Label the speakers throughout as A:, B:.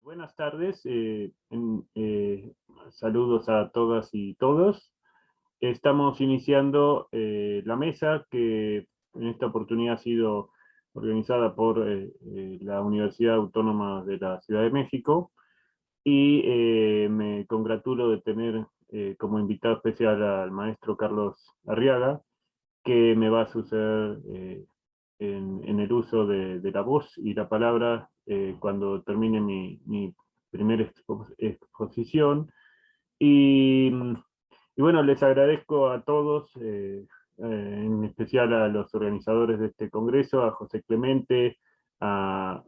A: Buenas tardes, saludos a todas y todos. Estamos iniciando la mesa que en esta oportunidad ha sido organizada por la Universidad Autónoma de la Ciudad de México y me congratulo de tener como invitado especial al maestro Carlos Arriaga, que me va a suceder en el uso de la voz y la palabra cuando termine mi primera exposición. Y, y bueno, les agradezco a todos, en especial a los organizadores de este congreso, a José Clemente, a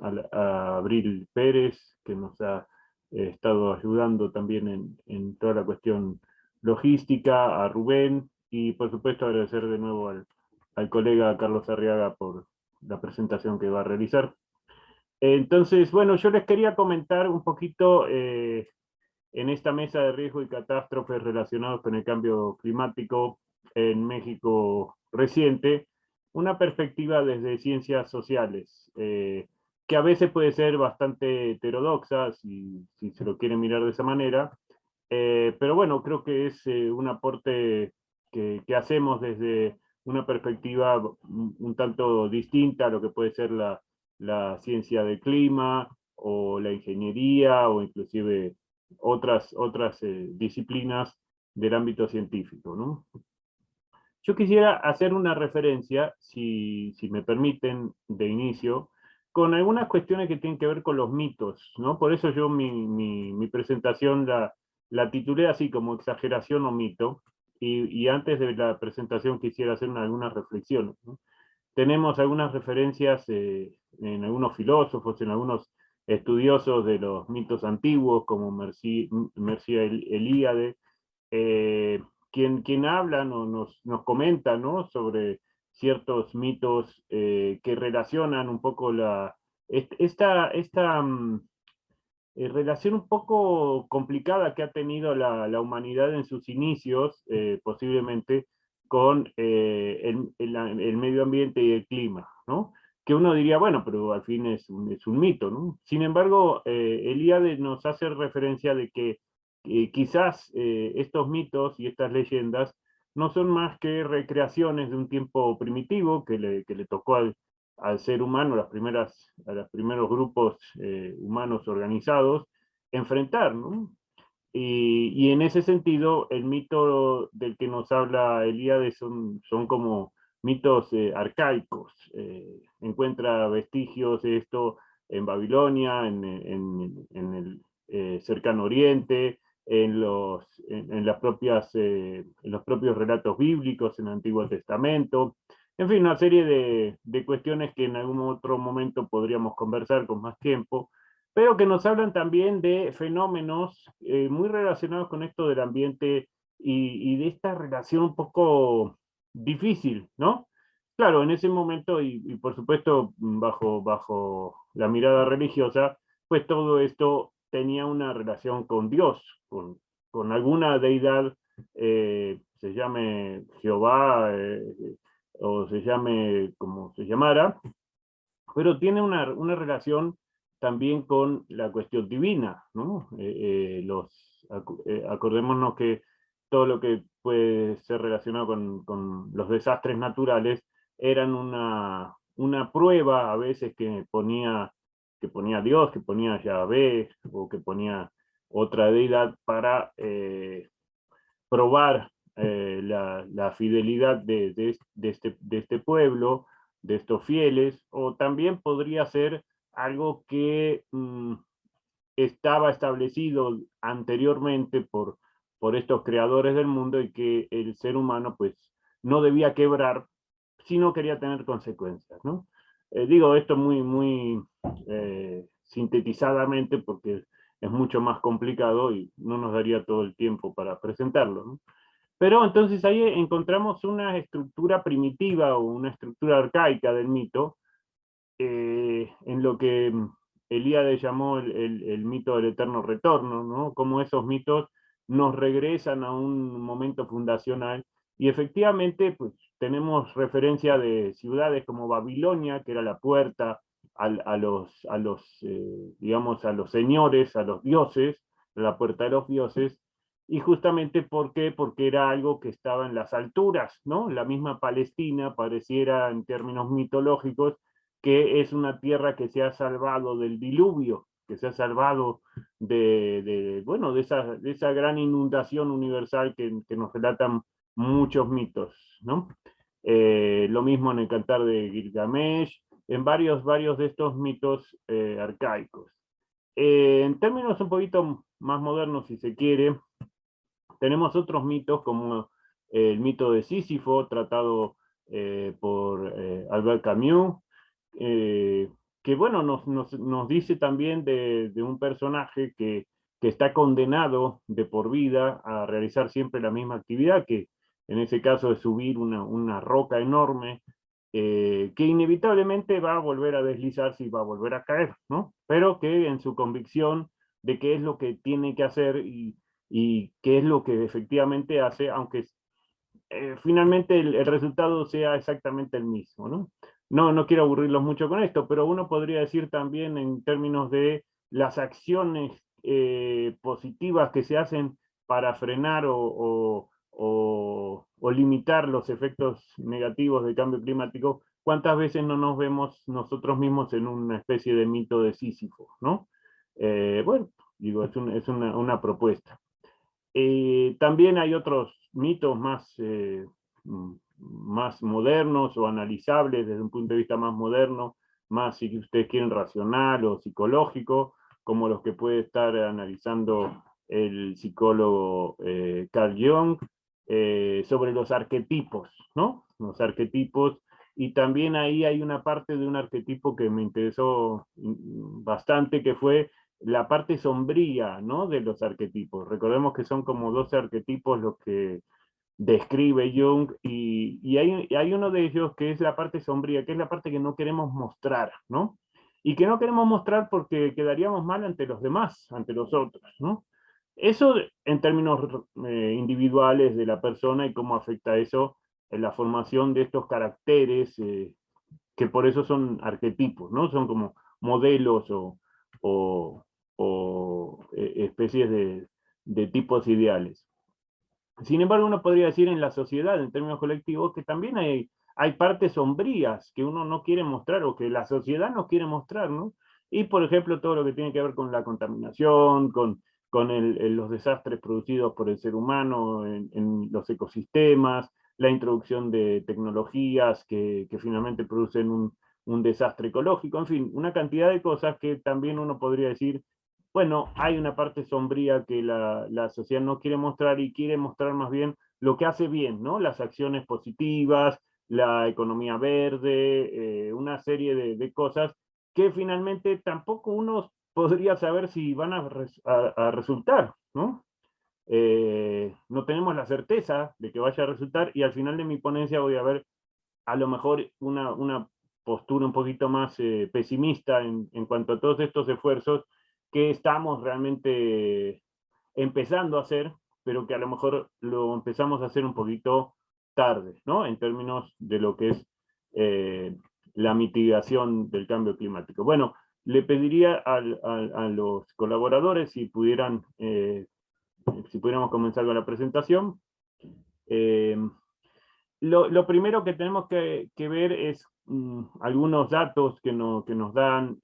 A: Abril Pérez, que nos ha estado ayudando también en toda la cuestión logística, a Rubén, y por supuesto agradecer de nuevo al colega Carlos Arriaga por la presentación que va a realizar. Entonces, bueno, yo les quería comentar un poquito en esta mesa de riesgo y catástrofes relacionados con el cambio climático en México reciente, una perspectiva desde ciencias sociales, que a veces puede ser bastante heterodoxa, si se lo quiere mirar de esa manera, pero bueno, creo que es un aporte que hacemos desde una perspectiva un tanto distinta a lo que puede ser la ciencia del clima o la ingeniería o inclusive otras disciplinas del ámbito científico, ¿no? Yo quisiera hacer una referencia, si me permiten, de inicio, con algunas cuestiones que tienen que ver con los mitos, ¿no? Por eso yo mi presentación la titulé así como exageración o mito, y antes de la presentación quisiera hacer algunas reflexiones, ¿no? Tenemos algunas referencias en algunos filósofos, en algunos estudiosos de los mitos antiguos, como Mircea Eliade, eh, quien habla o nos comenta, ¿no?, sobre ciertos mitos que relacionan un poco esta relación un poco complicada que ha tenido la humanidad en sus inicios, posiblemente, con el medio ambiente y el clima, ¿no? Que uno diría, bueno, pero al fin es un mito, ¿no? Sin embargo, Elíade nos hace referencia de que quizás estos mitos y estas leyendas no son más que recreaciones de un tiempo primitivo que le tocó al ser humano, a los primeros grupos humanos organizados, enfrentar, ¿no? Y en ese sentido, el mito del que nos habla Elíades son como mitos arcaicos. Encuentra vestigios de esto en Babilonia, en el cercano Oriente, en en los propios relatos bíblicos, en el Antiguo Testamento. En fin, una serie de cuestiones que en algún otro momento podríamos conversar con más tiempo, pero que nos hablan también de fenómenos muy relacionados con esto del ambiente y de esta relación un poco difícil, ¿no? Claro, en ese momento, y por supuesto bajo la mirada religiosa, pues todo esto tenía una relación con Dios, con alguna deidad, se llame Jehová, o se llame como se llamara, pero tiene una relación también con la cuestión divina, ¿no? Acordémonos que todo lo que puede ser relacionado con los desastres naturales eran una prueba a veces que ponía Dios, que ponía Yahvé o que ponía otra deidad para probar la fidelidad de este pueblo, de estos fieles, o también podría ser algo que estaba establecido anteriormente por estos creadores del mundo y que el ser humano pues no debía quebrar si no quería tener consecuencias, ¿no? Digo esto muy sintetizadamente porque es mucho más complicado y no nos daría todo el tiempo para presentarlo, ¿no? Pero entonces ahí encontramos una estructura primitiva o una estructura arcaica del mito, en lo que Elíade llamó el mito del eterno retorno, ¿no? Cómo esos mitos nos regresan a un momento fundacional y efectivamente pues tenemos referencia de ciudades como Babilonia, que era la puerta digamos, a los señores, a los dioses, la puerta de los dioses, y justamente ¿por qué? Porque era algo que estaba en las alturas, ¿no? La misma Palestina pareciera en términos mitológicos que es una tierra que se ha salvado del diluvio, que se ha salvado bueno, de esa gran inundación universal que nos relatan muchos mitos, ¿no? Lo mismo en el Cantar de Gilgamesh, en varios de estos mitos arcaicos. En términos un poquito más modernos, si se quiere, tenemos otros mitos como el mito de Sísifo, tratado por Albert Camus, eh, que bueno, nos dice también de un personaje que está condenado de por vida a realizar siempre la misma actividad, que en ese caso es subir una roca enorme, que inevitablemente va a volver a deslizarse y va a volver a caer, ¿no? Pero que en su convicción de qué es lo que tiene que hacer y qué es lo que efectivamente hace, aunque finalmente el resultado sea exactamente el mismo, ¿no? No quiero aburrirlos mucho con esto, pero uno podría decir también en términos de las acciones positivas que se hacen para frenar o limitar los efectos negativos del cambio climático, ¿cuántas veces no nos vemos nosotros mismos en una especie de mito de Sísifo, ¿no? Bueno, digo, es una propuesta. También hay otros mitos más modernos o analizables desde un punto de vista más moderno, más si ustedes quieren racional o psicológico, como los que puede estar analizando el psicólogo Carl Jung, sobre los arquetipos, ¿no? Los arquetipos, y también ahí hay una parte de un arquetipo que me interesó bastante, que fue la parte sombría, ¿no? De los arquetipos. Recordemos que son como 12 arquetipos los que describe Jung, y hay uno de ellos que es la parte sombría, que es la parte que no queremos mostrar, ¿no? Y que no queremos mostrar porque quedaríamos mal ante los demás, ante los otros, ¿no? Eso en términos individuales de la persona y cómo afecta eso en la formación de estos caracteres, que por eso son arquetipos, ¿no? Son como modelos o, especies de tipos ideales. Sin embargo, uno podría decir en la sociedad, en términos colectivos, que también hay partes sombrías que uno no quiere mostrar o que la sociedad no quiere mostrar, ¿no? Y, por ejemplo, todo lo que tiene que ver con la contaminación, con los desastres producidos por el ser humano en los ecosistemas, la introducción de tecnologías que finalmente producen un desastre ecológico, en fin, una cantidad de cosas que también uno podría decir, bueno, hay una parte sombría que la sociedad no quiere mostrar y quiere mostrar más bien lo que hace bien, ¿no? Las acciones positivas, la economía verde, una serie de cosas que finalmente tampoco uno podría saber si van a resultar, ¿no? No tenemos la certeza de que vaya a resultar, y al final de mi ponencia voy a ver a lo mejor una postura un poquito más pesimista en cuanto a todos estos esfuerzos que estamos realmente empezando a hacer, pero que a lo mejor lo empezamos a hacer un poquito tarde, ¿no? En términos de lo que es eh, la mitigación del cambio climático. Bueno, le pediría a los colaboradores si pudiéramos comenzar con la presentación. Eh, lo primero que tenemos que ver es algunos datos que nos dan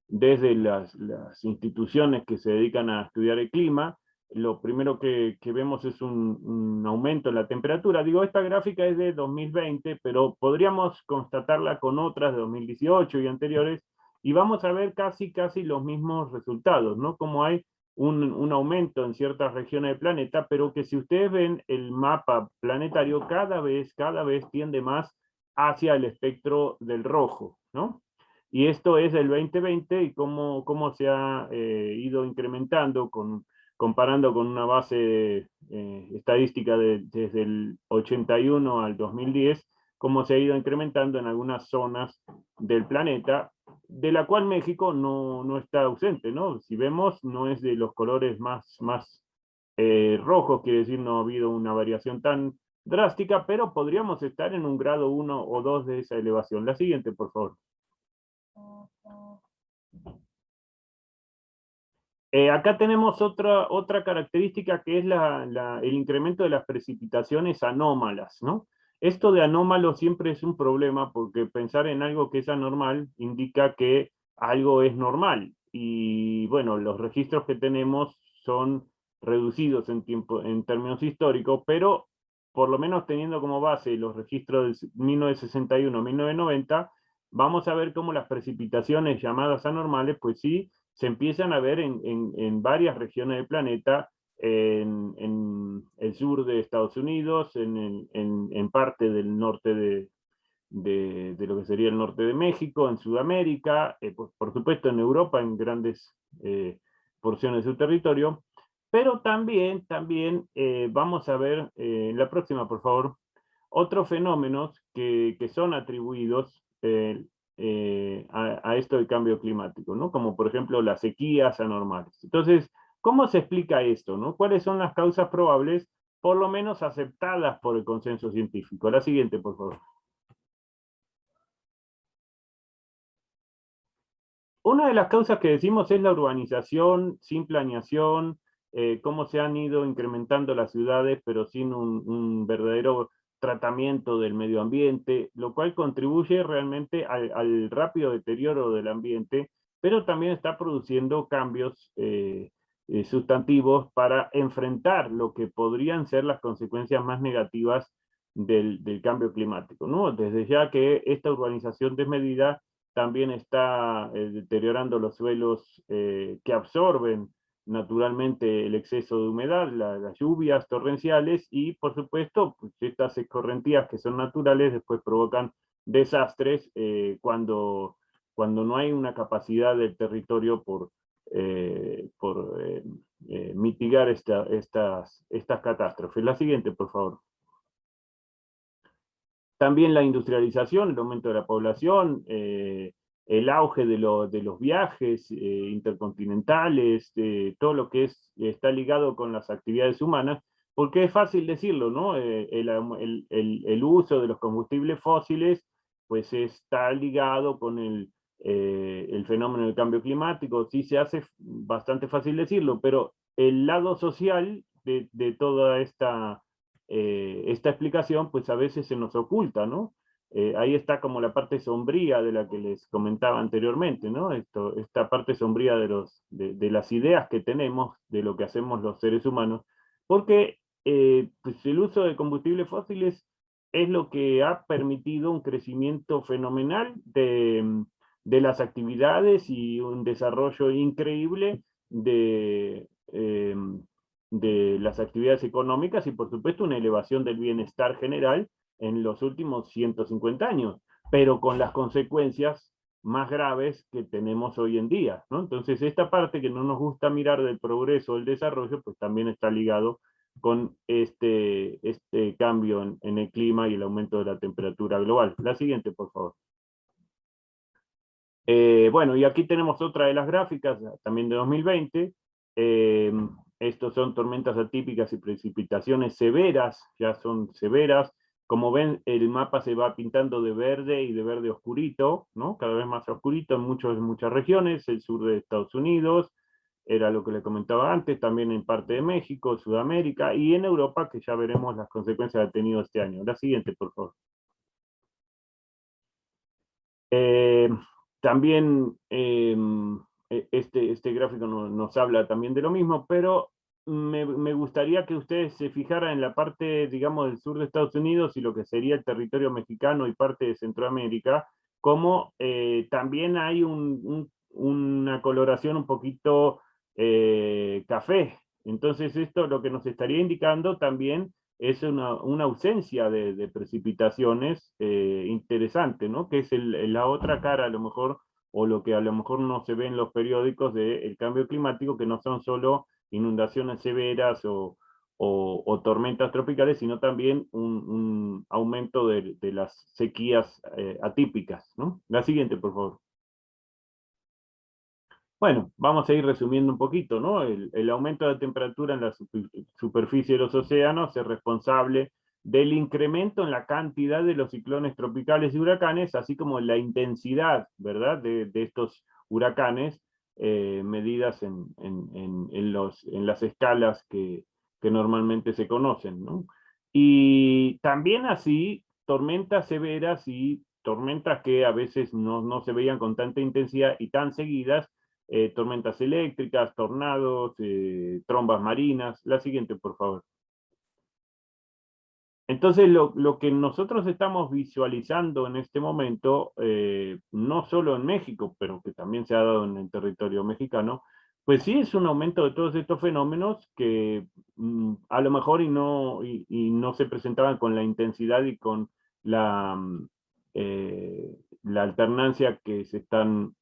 A: desde las instituciones que se dedican a estudiar el clima. Lo primero que vemos es un aumento en la temperatura. Digo, esta gráfica es de 2020, pero podríamos constatarla con otras de 2018 y anteriores, y vamos a ver casi los mismos resultados, ¿no? Como hay un aumento en ciertas regiones del planeta, pero que si ustedes ven el mapa planetario, cada vez tiende más hacia el espectro del rojo, ¿no? Y esto es del 2020 y cómo se ha ido incrementando comparando con una base estadística desde el 81 al 2010, cómo se ha ido incrementando en algunas zonas del planeta, de la cual México no está ausente, ¿no? Si vemos, no es de los colores más rojos, quiere decir no ha habido una variación tan drástica, pero podríamos estar en un grado 1 o 2 de esa elevación. La siguiente, por favor. Acá tenemos otra característica que es el incremento de las precipitaciones anómalas, ¿no? Esto de anómalo siempre es un problema porque pensar en algo que es anormal indica que algo es normal. Y bueno, los registros que tenemos son reducidos en tiempo, en términos históricos, pero por lo menos teniendo como base los registros de 1961 a 1990, vamos a ver cómo las precipitaciones llamadas anormales, pues sí, se empiezan a ver en varias regiones del planeta, en el sur de Estados Unidos, en parte del norte de lo que sería el norte de México, en Sudamérica, pues, por supuesto en Europa, en grandes porciones de su territorio, pero también vamos a ver, la próxima, por favor, otros fenómenos que son atribuidos a esto del cambio climático, ¿no? Como por ejemplo las sequías anormales. Entonces, ¿cómo se explica esto, no? ¿Cuáles son las causas probables, por lo menos aceptadas por el consenso científico? La siguiente, por favor. Una de las causas que decimos es la urbanización sin planeación, cómo se han ido incrementando las ciudades, pero sin un verdadero tratamiento del medio ambiente, lo cual contribuye realmente al rápido deterioro del ambiente, pero también está produciendo cambios sustantivos para enfrentar lo que podrían ser las consecuencias más negativas del cambio climático, ¿no? Desde ya que esta urbanización desmedida también está deteriorando los suelos que absorben naturalmente el exceso de humedad, las lluvias torrenciales y por supuesto pues, estas escorrentías que son naturales después provocan desastres cuando no hay una capacidad del territorio por mitigar estas catástrofes. La siguiente, por favor. También la industrialización, el aumento de la población, el auge de los viajes intercontinentales, todo lo que está ligado con las actividades humanas, porque es fácil decirlo, ¿no? El uso de los combustibles fósiles pues está ligado con el fenómeno del cambio climático, sí se hace bastante fácil decirlo, pero el lado social de toda esta explicación, pues a veces se nos oculta, ¿no? Ahí está como la parte sombría de la que les comentaba anteriormente, ¿no? Esta parte sombría de las ideas que tenemos de lo que hacemos los seres humanos, porque pues el uso de combustibles fósiles es lo que ha permitido un crecimiento fenomenal de las actividades y un desarrollo increíble de las actividades económicas y por supuesto una elevación del bienestar general en los últimos 150 años, pero con las consecuencias más graves que tenemos hoy en día, ¿no? Entonces esta parte que no nos gusta mirar del progreso, el desarrollo, pues también está ligado con este cambio en el clima y el aumento de la temperatura global. La siguiente, por favor. Bueno, y aquí tenemos otra de las gráficas, también de 2020. Eh, Estos son tormentas atípicas y precipitaciones severas, ya son severas. Como ven, el mapa se va pintando de verde y de verde oscurito, ¿no? Cada vez más oscurito en muchas regiones, el sur de Estados Unidos, era lo que le comentaba antes, también en parte de México, Sudamérica y en Europa, que ya veremos las consecuencias que ha tenido este año. La siguiente, por favor. Eh, También este gráfico nos habla también de lo mismo, pero me gustaría que ustedes se fijaran en la parte, digamos, del sur de Estados Unidos y lo que sería el territorio mexicano y parte de Centroamérica, como también hay una coloración un poquito café. Entonces esto lo que nos estaría indicando también es una ausencia de precipitaciones interesante, ¿no? Que es la otra cara a lo mejor, o lo que a lo mejor no se ve en los periódicos del cambio climático, que no son solo inundaciones severas o tormentas tropicales, sino también un aumento de las sequías atípicas, ¿no? La siguiente, por favor. Bueno, vamos a ir resumiendo un poquito, ¿no? El aumento de la temperatura en la superficie de los océanos es responsable del incremento en la cantidad de los ciclones tropicales y huracanes, así como la intensidad, ¿verdad?, de estos huracanes, medidas en las escalas que normalmente se conocen, ¿no? Y también así, tormentas severas y tormentas que a veces no se veían con tanta intensidad y tan seguidas, tormentas eléctricas, tornados, trombas marinas. La siguiente, por favor. Entonces, lo que nosotros estamos visualizando en este momento, no solo en México, pero que también se ha dado en el territorio mexicano, pues sí es un aumento de todos estos fenómenos que a lo mejor y no se presentaban con la intensidad y con la, la alternancia que se están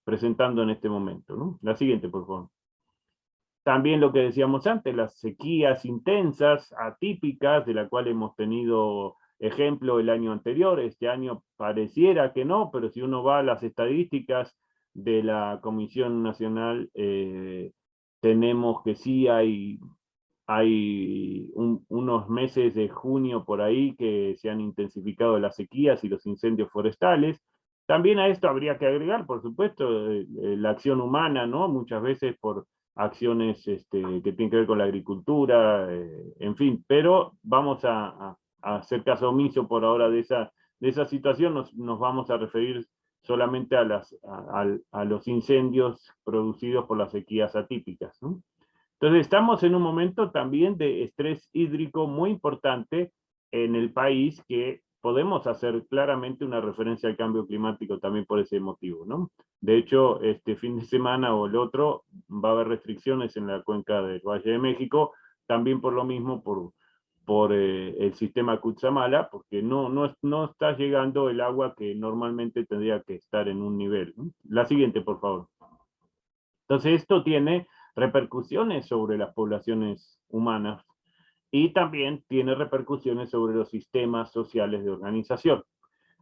A: presentando en este momento, ¿no? La siguiente, por favor. También lo que decíamos antes, las sequías intensas, atípicas, de la cual hemos tenido ejemplo el año anterior. Este año pareciera que no, pero si uno va a las estadísticas de la Comisión Nacional, tenemos que sí hay unos meses de junio por ahí que se han intensificado las sequías y los incendios forestales. También a esto habría que agregar, por supuesto, la acción humana, ¿no? Muchas veces por acciones que tienen que ver con la agricultura, en fin, pero vamos a hacer caso omiso por ahora de esa situación, nos vamos a referir solamente a los incendios producidos por las sequías atípicas, ¿no? Entonces estamos en un momento también de estrés hídrico muy importante en el país que podemos hacer claramente una referencia al cambio climático también por ese motivo, ¿no? De hecho, este fin de semana o el otro va a haber restricciones en la cuenca del Valle de México, también por lo mismo, por el sistema Cutzamala, porque no está llegando el agua que normalmente tendría que estar en un nivel, ¿no? La siguiente, por favor. Entonces esto tiene repercusiones sobre las poblaciones humanas y también tiene repercusiones sobre los sistemas sociales de organización.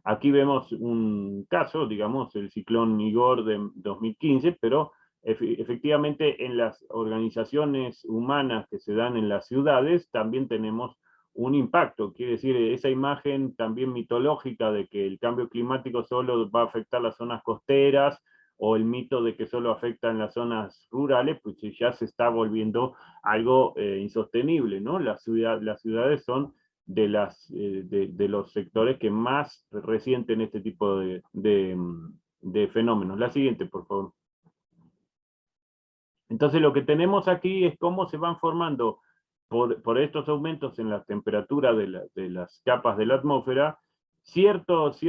A: Aquí vemos un caso, digamos, el ciclón Igor de 2015, pero efectivamente en las organizaciones humanas que se dan en las ciudades también tenemos un impacto. Quiere decir, esa imagen también mitológica de que el cambio climático solo va a afectar las zonas costeras o el mito de que solo afecta en las zonas rurales, pues ya se está volviendo algo insostenible, ¿no? Las ciudades son de los sectores que más resienten este tipo de fenómenos. La siguiente, por favor. Entonces lo que tenemos aquí es cómo se van formando por estos aumentos en la temperatura de las capas de la atmósfera ciertos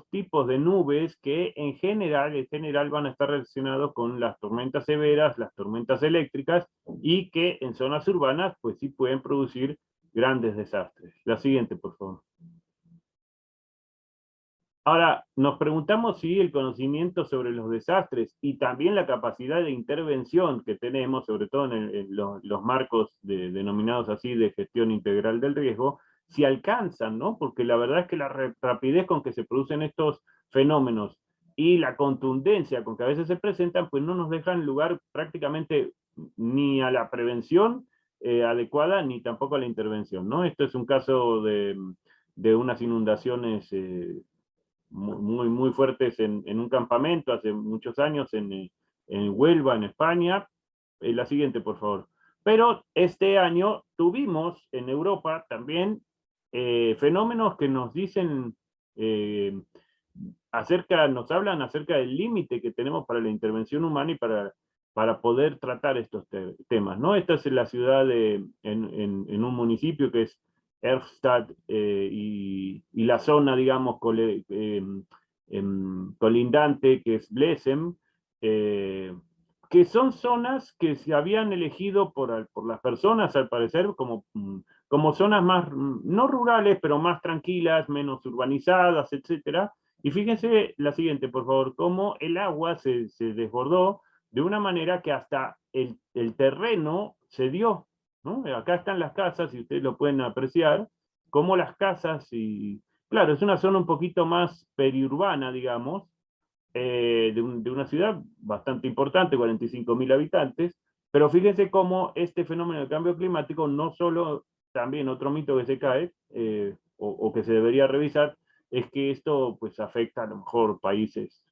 A: tipos de nubes que en general van a estar relacionados con las tormentas severas, las tormentas eléctricas y que en zonas urbanas pues sí pueden producir grandes desastres. La siguiente, por favor. Ahora, nos preguntamos si el conocimiento sobre los desastres y también la capacidad de intervención que tenemos, sobre todo en los marcos denominados así de gestión integral del riesgo, si alcanzan, ¿no? Porque la verdad es que la rapidez con que se producen estos fenómenos y la contundencia con que a veces se presentan, pues no nos dejan lugar prácticamente ni a la prevención adecuada, ni tampoco a la intervención, ¿no? Esto es un caso de unas inundaciones muy fuertes en un campamento hace muchos años en Huelva, en España. La siguiente, por favor. Pero este año tuvimos en Europa también fenómenos que nos dicen eh, nos hablan acerca del límite que tenemos para la intervención humana y para poder tratar estos temas, ¿no? Esta es la ciudad en un municipio que es Erfstadt y la zona, digamos, colindante, que es Blesem, eh, que son zonas que se habían elegido por las personas, al parecer, como zonas más, no rurales, pero más tranquilas, menos urbanizadas, etcétera. Y fíjense la siguiente, por favor, cómo el agua se desbordó de una manera que hasta el terreno se dio, ¿no? Acá están las casas, y ustedes lo pueden apreciar, cómo las casas, y claro, es una zona un poquito más periurbana, digamos, de una ciudad bastante importante, 45.000 habitantes, pero fíjense cómo este fenómeno del cambio climático no solo también otro mito que se cae, o que se debería revisar, es que esto pues afecta a lo mejor países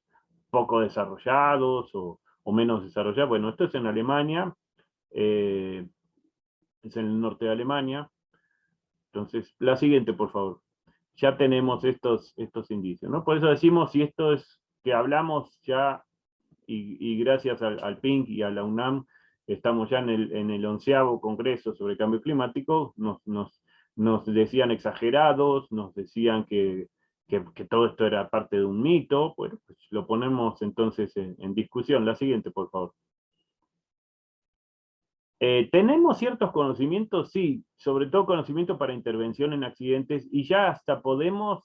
A: poco desarrollados o menos desarrollados. Bueno, esto es en Alemania, eh, es en el norte de Alemania. Entonces, la siguiente, por favor. Ya tenemos estos indicios, ¿no? Por eso decimos, si esto es que hablamos ya, y gracias al PINC y a la UNAM, estamos ya en el 11º Congreso sobre Cambio Climático, nos decían exagerados, nos decían que todo esto era parte de un mito. Bueno, pues lo ponemos entonces en discusión. La siguiente, por favor. ¿Tenemos ciertos conocimientos? Sí, sobre todo conocimiento para intervención en accidentes, y ya hasta podemos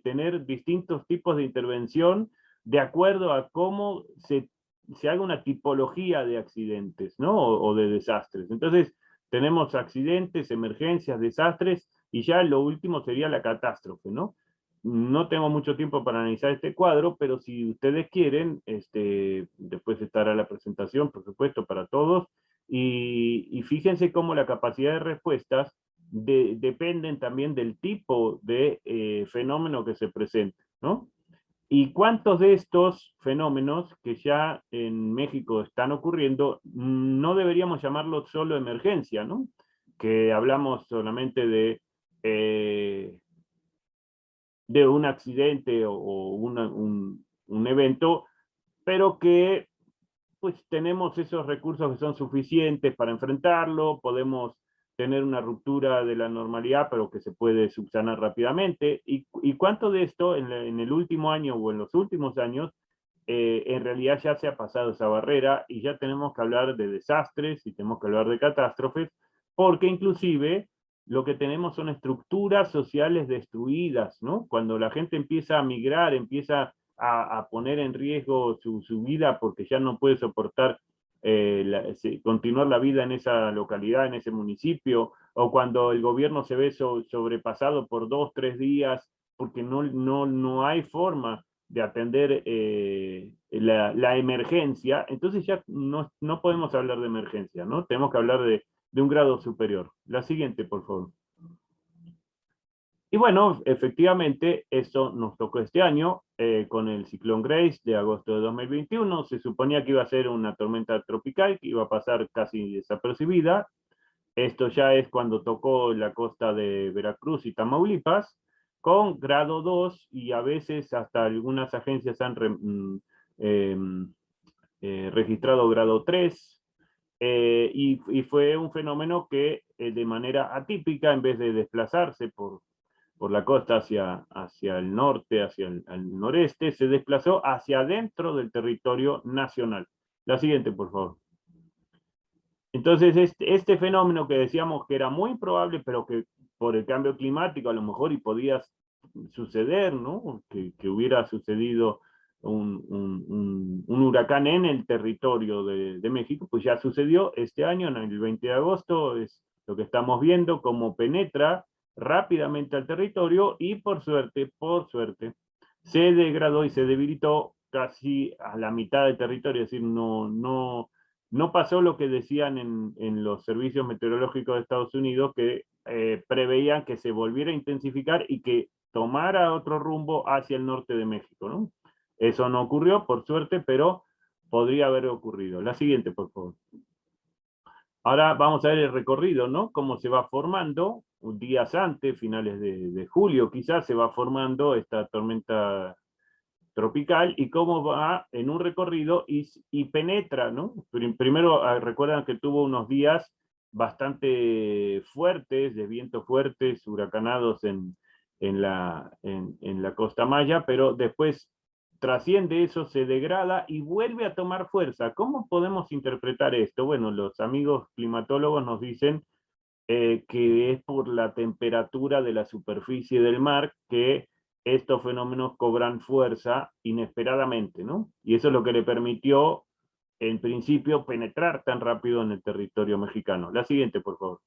A: tener distintos tipos de intervención de acuerdo a cómo se haga una tipología de accidentes, ¿no? O de desastres. Entonces, tenemos accidentes, emergencias, desastres, y ya lo último sería la catástrofe, ¿no? No tengo mucho tiempo para analizar este cuadro, pero si ustedes quieren, después estará la presentación, por supuesto, para todos. Y fíjense cómo la capacidad de respuestas dependen también del tipo de fenómeno que se presente, ¿no? Y cuántos de estos fenómenos que ya en México están ocurriendo, no deberíamos llamarlo solo emergencia, ¿no? Que hablamos solamente de un accidente o un evento, pero que pues tenemos esos recursos que son suficientes para enfrentarlo, podemos tener una ruptura de la normalidad, pero que se puede subsanar rápidamente. ¿Y cuánto de esto en el último año o en los últimos años, en realidad ya se ha pasado esa barrera y ya tenemos que hablar de desastres y tenemos que hablar de catástrofes, porque inclusive lo que tenemos son estructuras sociales destruidas, ¿no? Cuando la gente empieza a migrar, empieza a poner en riesgo su vida porque ya no puede soportar continuar la vida en esa localidad, en ese municipio, o cuando el gobierno se ve sobrepasado por 2, 3 días porque no hay forma de atender la emergencia, entonces ya no podemos hablar de emergencia, ¿no? Tenemos que hablar de un grado superior. La siguiente, por favor. Y bueno, efectivamente, eso nos tocó este año con el ciclón Grace de agosto de 2021. Se suponía que iba a ser una tormenta tropical que iba a pasar casi desapercibida. Esto ya es cuando tocó la costa de Veracruz y Tamaulipas, con grado 2, y a veces hasta algunas agencias han eh, registrado grado 3. Y fue un fenómeno que de manera atípica, en vez de desplazarse por la costa hacia el norte, hacia el noreste, se desplazó hacia adentro del territorio nacional. La siguiente, por favor. Entonces, este fenómeno que decíamos que era muy probable, pero que por el cambio climático a lo mejor y podía suceder, ¿no? Que hubiera sucedido un huracán en el territorio de México, pues ya sucedió este año, en el 20 de agosto, es lo que estamos viendo, cómo penetra rápidamente al territorio y por suerte, se degradó y se debilitó casi a la mitad del territorio, es decir, no pasó lo que decían en los servicios meteorológicos de Estados Unidos, que preveían que se volviera a intensificar y que tomara otro rumbo hacia el norte de México, ¿no? Eso no ocurrió, por suerte, pero podría haber ocurrido. La siguiente, por favor. Ahora vamos a ver el recorrido, ¿no? Cómo se va formando, días antes, finales de julio quizás, se va formando esta tormenta tropical y cómo va en un recorrido y penetra, ¿no? Primero recuerdan que tuvo unos días bastante fuertes, de vientos fuertes, huracanados en la costa maya, pero después trasciende eso, se degrada y vuelve a tomar fuerza. ¿Cómo podemos interpretar esto? Bueno, los amigos climatólogos nos dicen que es por la temperatura de la superficie del mar que estos fenómenos cobran fuerza inesperadamente, ¿no? Y eso es lo que le permitió, en principio, penetrar tan rápido en el territorio mexicano. La siguiente, por favor.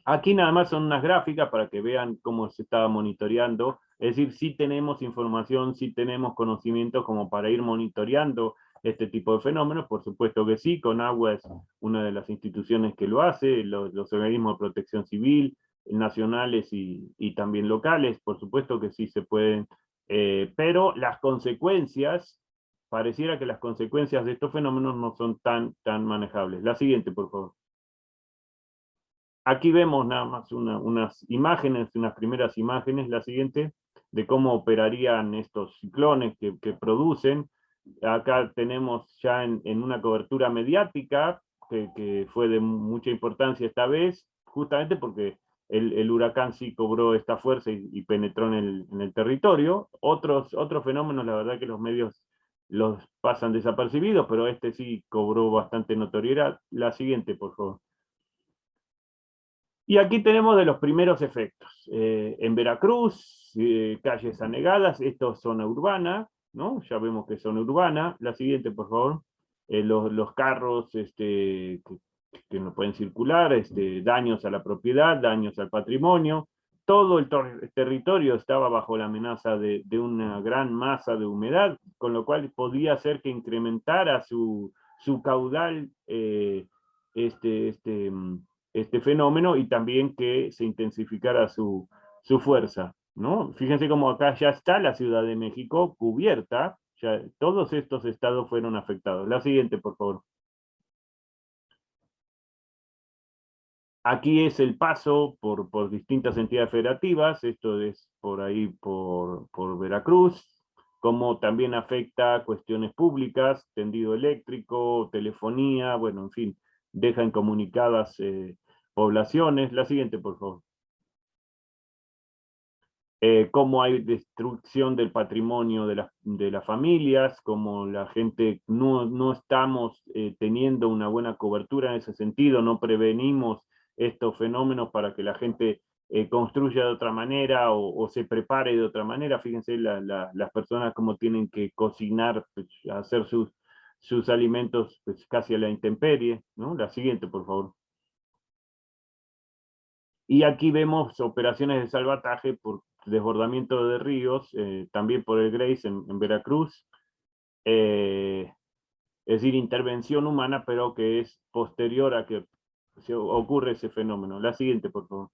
A: Aquí nada más son unas gráficas para que vean cómo se estaba monitoreando. Es decir, sí tenemos información, sí tenemos conocimiento como para ir monitoreando este tipo de fenómenos? Por supuesto que sí, Conagua es una de las instituciones que lo hace, los organismos de protección civil, nacionales y también locales, por supuesto que sí se pueden, pero las consecuencias, pareciera que las consecuencias de estos fenómenos no son tan manejables. La siguiente, por favor. Aquí vemos nada más unas imágenes, unas primeras imágenes, la siguiente, de cómo operarían estos ciclones que producen. Acá tenemos ya en una cobertura mediática, que fue de mucha importancia esta vez, justamente porque el huracán sí cobró esta fuerza y penetró en el territorio. Otros fenómenos, la verdad que los medios los pasan desapercibidos, pero este sí cobró bastante notoriedad. La siguiente, por favor. Y aquí tenemos de los primeros efectos. En Veracruz, calles anegadas, esto es zona urbana, ¿no? Ya vemos que es zona urbana. La siguiente, por favor. Los carros que no pueden circular, daños a la propiedad, daños al patrimonio. Todo el territorio estaba bajo la amenaza de una gran masa de humedad, con lo cual podía ser que incrementara su caudal este, este, este fenómeno y también que se intensificara su fuerza, ¿no? Fíjense cómo acá ya está la Ciudad de México cubierta, ya todos estos estados fueron afectados. La siguiente, por favor. Aquí es el paso por distintas entidades federativas, esto es por ahí por Veracruz, como también afecta cuestiones públicas, tendido eléctrico, telefonía, bueno, en fin, deja incomunicadas poblaciones. La siguiente, por favor. Cómo hay destrucción del patrimonio de las familias, cómo la gente no estamos teniendo una buena cobertura en ese sentido, no prevenimos estos fenómenos para que la gente construya de otra manera o se prepare de otra manera. Fíjense las personas cómo tienen que cocinar, pues, hacer sus alimentos pues, casi a la intemperie, ¿no? La siguiente, por favor. Y aquí vemos operaciones de salvataje por desbordamiento de ríos, también por el Grace en Veracruz, eh, es decir, intervención humana, pero que es posterior a que ocurre ese fenómeno. La siguiente, por favor.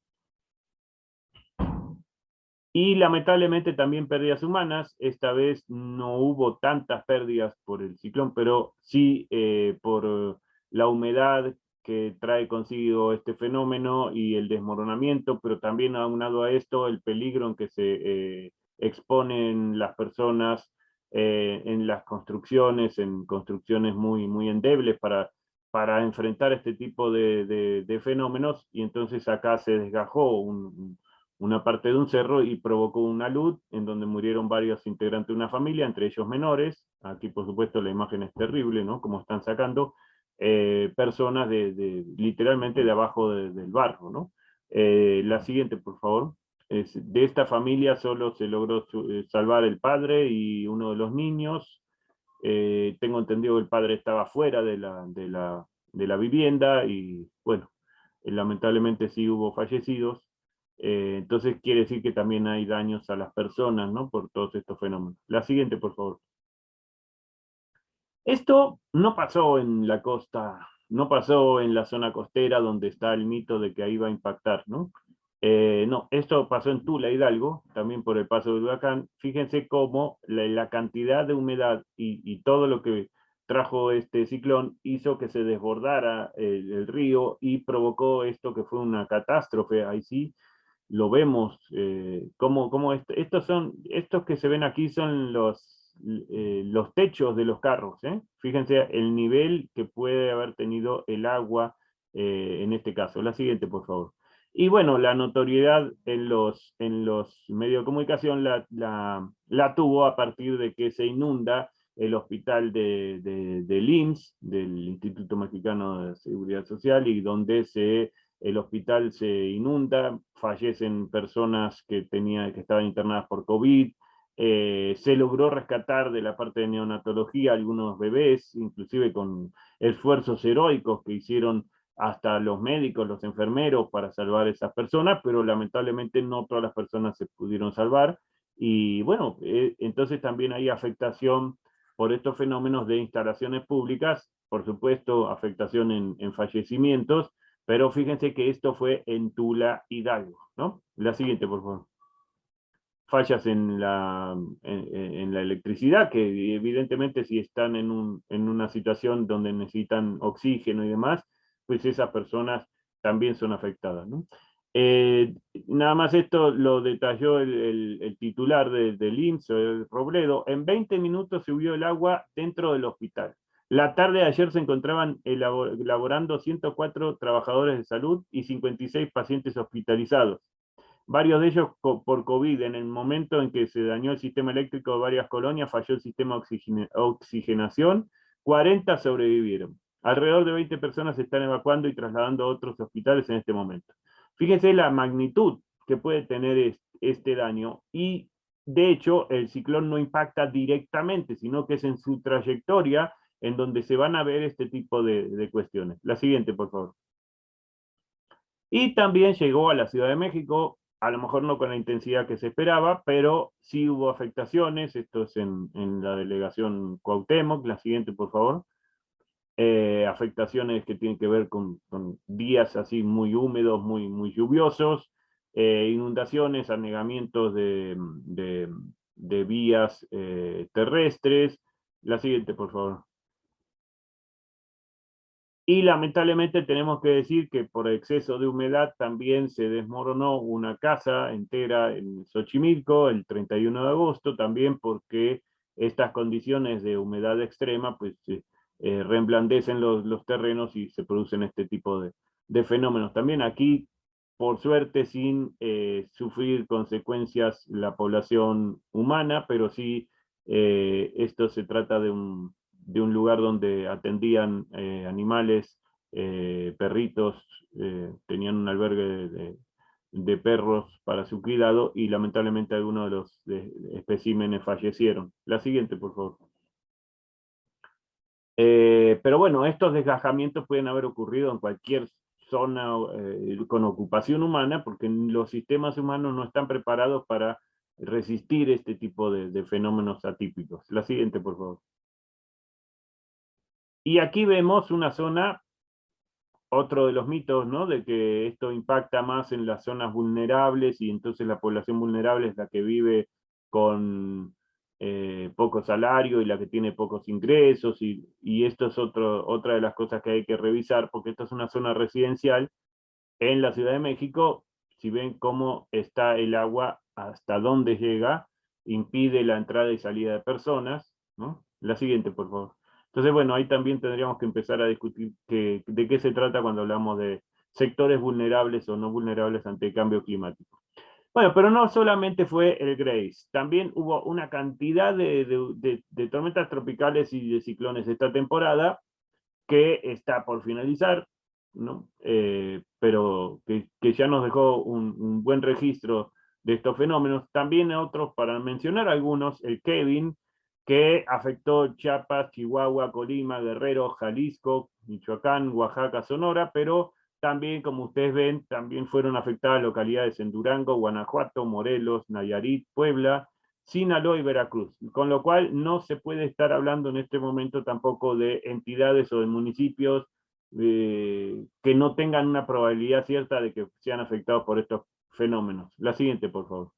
A: Y lamentablemente también pérdidas humanas, esta vez no hubo tantas pérdidas por el ciclón, pero sí por la humedad que trae consigo este fenómeno y el desmoronamiento, pero también aunado a esto el peligro en que se exponen las personas en las construcciones, en construcciones muy endebles para enfrentar este tipo de fenómenos, y entonces acá se desgajó una parte de un cerro y provocó una luz en donde murieron varios integrantes de una familia, entre ellos menores. Aquí, por supuesto, la imagen es terrible, ¿no? Como están sacando personas literalmente de abajo del barro, ¿no? La siguiente, por favor. De esta familia solo se logró salvar el padre y uno de los niños. Tengo entendido que el padre estaba fuera de la vivienda y, bueno, lamentablemente sí hubo fallecidos. Entonces quiere decir que también hay daños a las personas, ¿no? Por todos estos fenómenos. La siguiente, por favor. Esto no pasó en la costa, no pasó en la zona costera donde está el mito de que ahí va a impactar, ¿no? No, esto pasó en Tula, Hidalgo, también por el paso del huracán. Fíjense cómo la cantidad de humedad y todo lo que trajo este ciclón hizo que se desbordara el río y provocó esto que fue una catástrofe. Ahí sí lo vemos, como estos que se ven aquí son los techos de los carros, ¿eh? Fíjense el nivel que puede haber tenido el agua en este caso. La siguiente, por favor. Y bueno, la notoriedad en los medios de comunicación la tuvo a partir de que se inunda el hospital del IMSS, del Instituto Mexicano de Seguridad Social, y donde el hospital se inunda, fallecen personas que estaban internadas por COVID, se logró rescatar de la parte de neonatología algunos bebés, inclusive con esfuerzos heroicos que hicieron hasta los médicos, los enfermeros para salvar a esas personas, pero lamentablemente no todas las personas se pudieron salvar. Y bueno, entonces también hay afectación por estos fenómenos de instalaciones públicas, por supuesto, afectación en fallecimientos, pero fíjense que esto fue en Tula, Hidalgo, ¿no? La siguiente, por favor. Fallas en la electricidad, que evidentemente si están en una situación donde necesitan oxígeno y demás, pues esas personas también son afectadas, ¿no? Nada más esto lo detalló el titular del IMSS, Robledo. En 20 minutos subió el agua dentro del hospital. La tarde de ayer se encontraban elaborando 104 trabajadores de salud y 56 pacientes hospitalizados, varios de ellos por COVID. En el momento en que se dañó el sistema eléctrico de varias colonias, falló el sistema de oxigenación, 40 sobrevivieron. Alrededor de 20 personas se están evacuando y trasladando a otros hospitales en este momento. Fíjense la magnitud que puede tener este daño, y de hecho el ciclón no impacta directamente, sino que es en su trayectoria en donde se van a ver este tipo de cuestiones. La siguiente, por favor. Y también llegó a la Ciudad de México, a lo mejor no con la intensidad que se esperaba, pero sí hubo afectaciones. Esto es en la delegación Cuauhtémoc. La siguiente, por favor. Afectaciones que tienen que ver con días así muy húmedos, muy lluviosos, inundaciones, anegamientos de vías terrestres. La siguiente, por favor. Y lamentablemente tenemos que decir que por exceso de humedad también se desmoronó una casa entera en Xochimilco el 31 de agosto, también porque estas condiciones de humedad extrema pues reblandecen los terrenos y se producen este tipo de fenómenos. También aquí, por suerte, sin sufrir consecuencias la población humana, pero sí esto se trata de un lugar donde atendían animales, perritos, tenían un albergue de perros para su cuidado y lamentablemente algunos de los especímenes fallecieron. La siguiente, por favor. Pero bueno, estos desgajamientos pueden haber ocurrido en cualquier zona con ocupación humana, porque los sistemas humanos no están preparados para resistir este tipo de fenómenos atípicos. La siguiente, por favor. Y aquí vemos una zona, otro de los mitos, ¿no? De que esto impacta más en las zonas vulnerables y entonces la población vulnerable es la que vive con poco salario y la que tiene pocos ingresos, y esto es otra de las cosas que hay que revisar, porque esta es una zona residencial en la Ciudad de México. Si ven cómo está el agua, hasta dónde llega, impide la entrada y salida de personas, ¿no? La siguiente, por favor. Entonces, bueno, ahí también tendríamos que empezar a discutir de qué se trata cuando hablamos de sectores vulnerables o no vulnerables ante el cambio climático. Bueno, pero no solamente fue el Grace, también hubo una cantidad de tormentas tropicales y de ciclones esta temporada que está por finalizar, ¿no? Pero que ya nos dejó un buen registro de estos fenómenos. También otros, para mencionar algunos, el Kevin, que afectó Chiapas, Chihuahua, Colima, Guerrero, Jalisco, Michoacán, Oaxaca, Sonora, pero también, como ustedes ven, también fueron afectadas localidades en Durango, Guanajuato, Morelos, Nayarit, Puebla, Sinaloa y Veracruz, con lo cual no se puede estar hablando en este momento tampoco de entidades o de municipios que no tengan una probabilidad cierta de que sean afectados por estos fenómenos. La siguiente, por favor.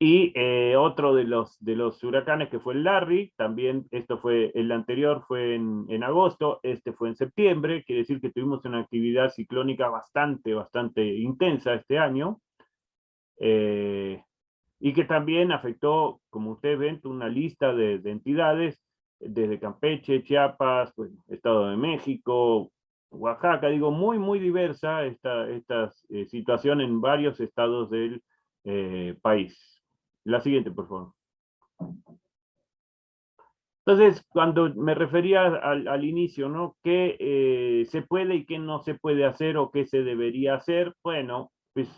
A: Y otro de los huracanes que fue el Larry, también esto fue, el anterior fue en agosto, este fue en septiembre, quiere decir que tuvimos una actividad ciclónica bastante intensa este año. Y que también afectó, como ustedes ven, una lista de entidades, desde Campeche, Chiapas, pues, Estado de México, Oaxaca, digo, muy diversa esta situación en varios estados del país. La siguiente, por favor. Entonces, cuando me refería al inicio, ¿no? ¿Qué se puede y qué no se puede hacer o qué se debería hacer? Bueno, pues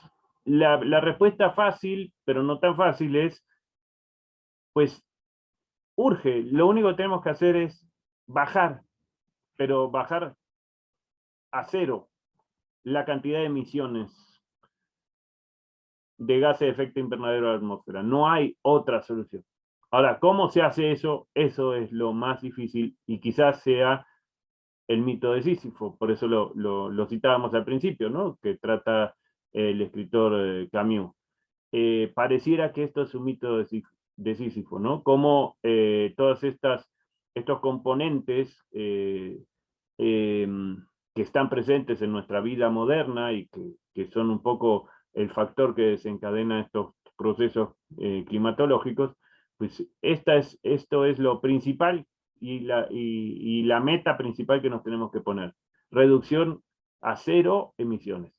A: la respuesta fácil, pero no tan fácil, es, pues urge. Lo único que tenemos que hacer es bajar, pero bajar a cero la cantidad de emisiones de gases de efecto invernadero a la atmósfera. No hay otra solución. Ahora, ¿cómo se hace eso? Eso es lo más difícil y quizás sea el mito de Sísifo, por eso lo citábamos al principio, ¿no? Que trata el escritor Camus. Pareciera que esto es un mito de Sísifo, ¿no? Como todas estos componentes eh, que están presentes en nuestra vida moderna y que son un poco el factor que desencadena estos procesos climatológicos, pues esto es lo principal y la meta principal que nos tenemos que poner. Reducción a cero emisiones.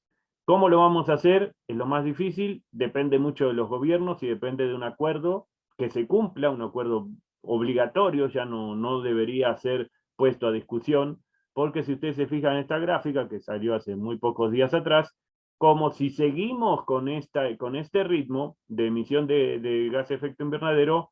A: ¿Cómo lo vamos a hacer? Es lo más difícil, depende mucho de los gobiernos y depende de un acuerdo que se cumpla, un acuerdo obligatorio, ya no debería ser puesto a discusión, porque si ustedes se fijan en esta gráfica que salió hace muy pocos días atrás, como si seguimos con este ritmo de emisión de gas de efecto invernadero,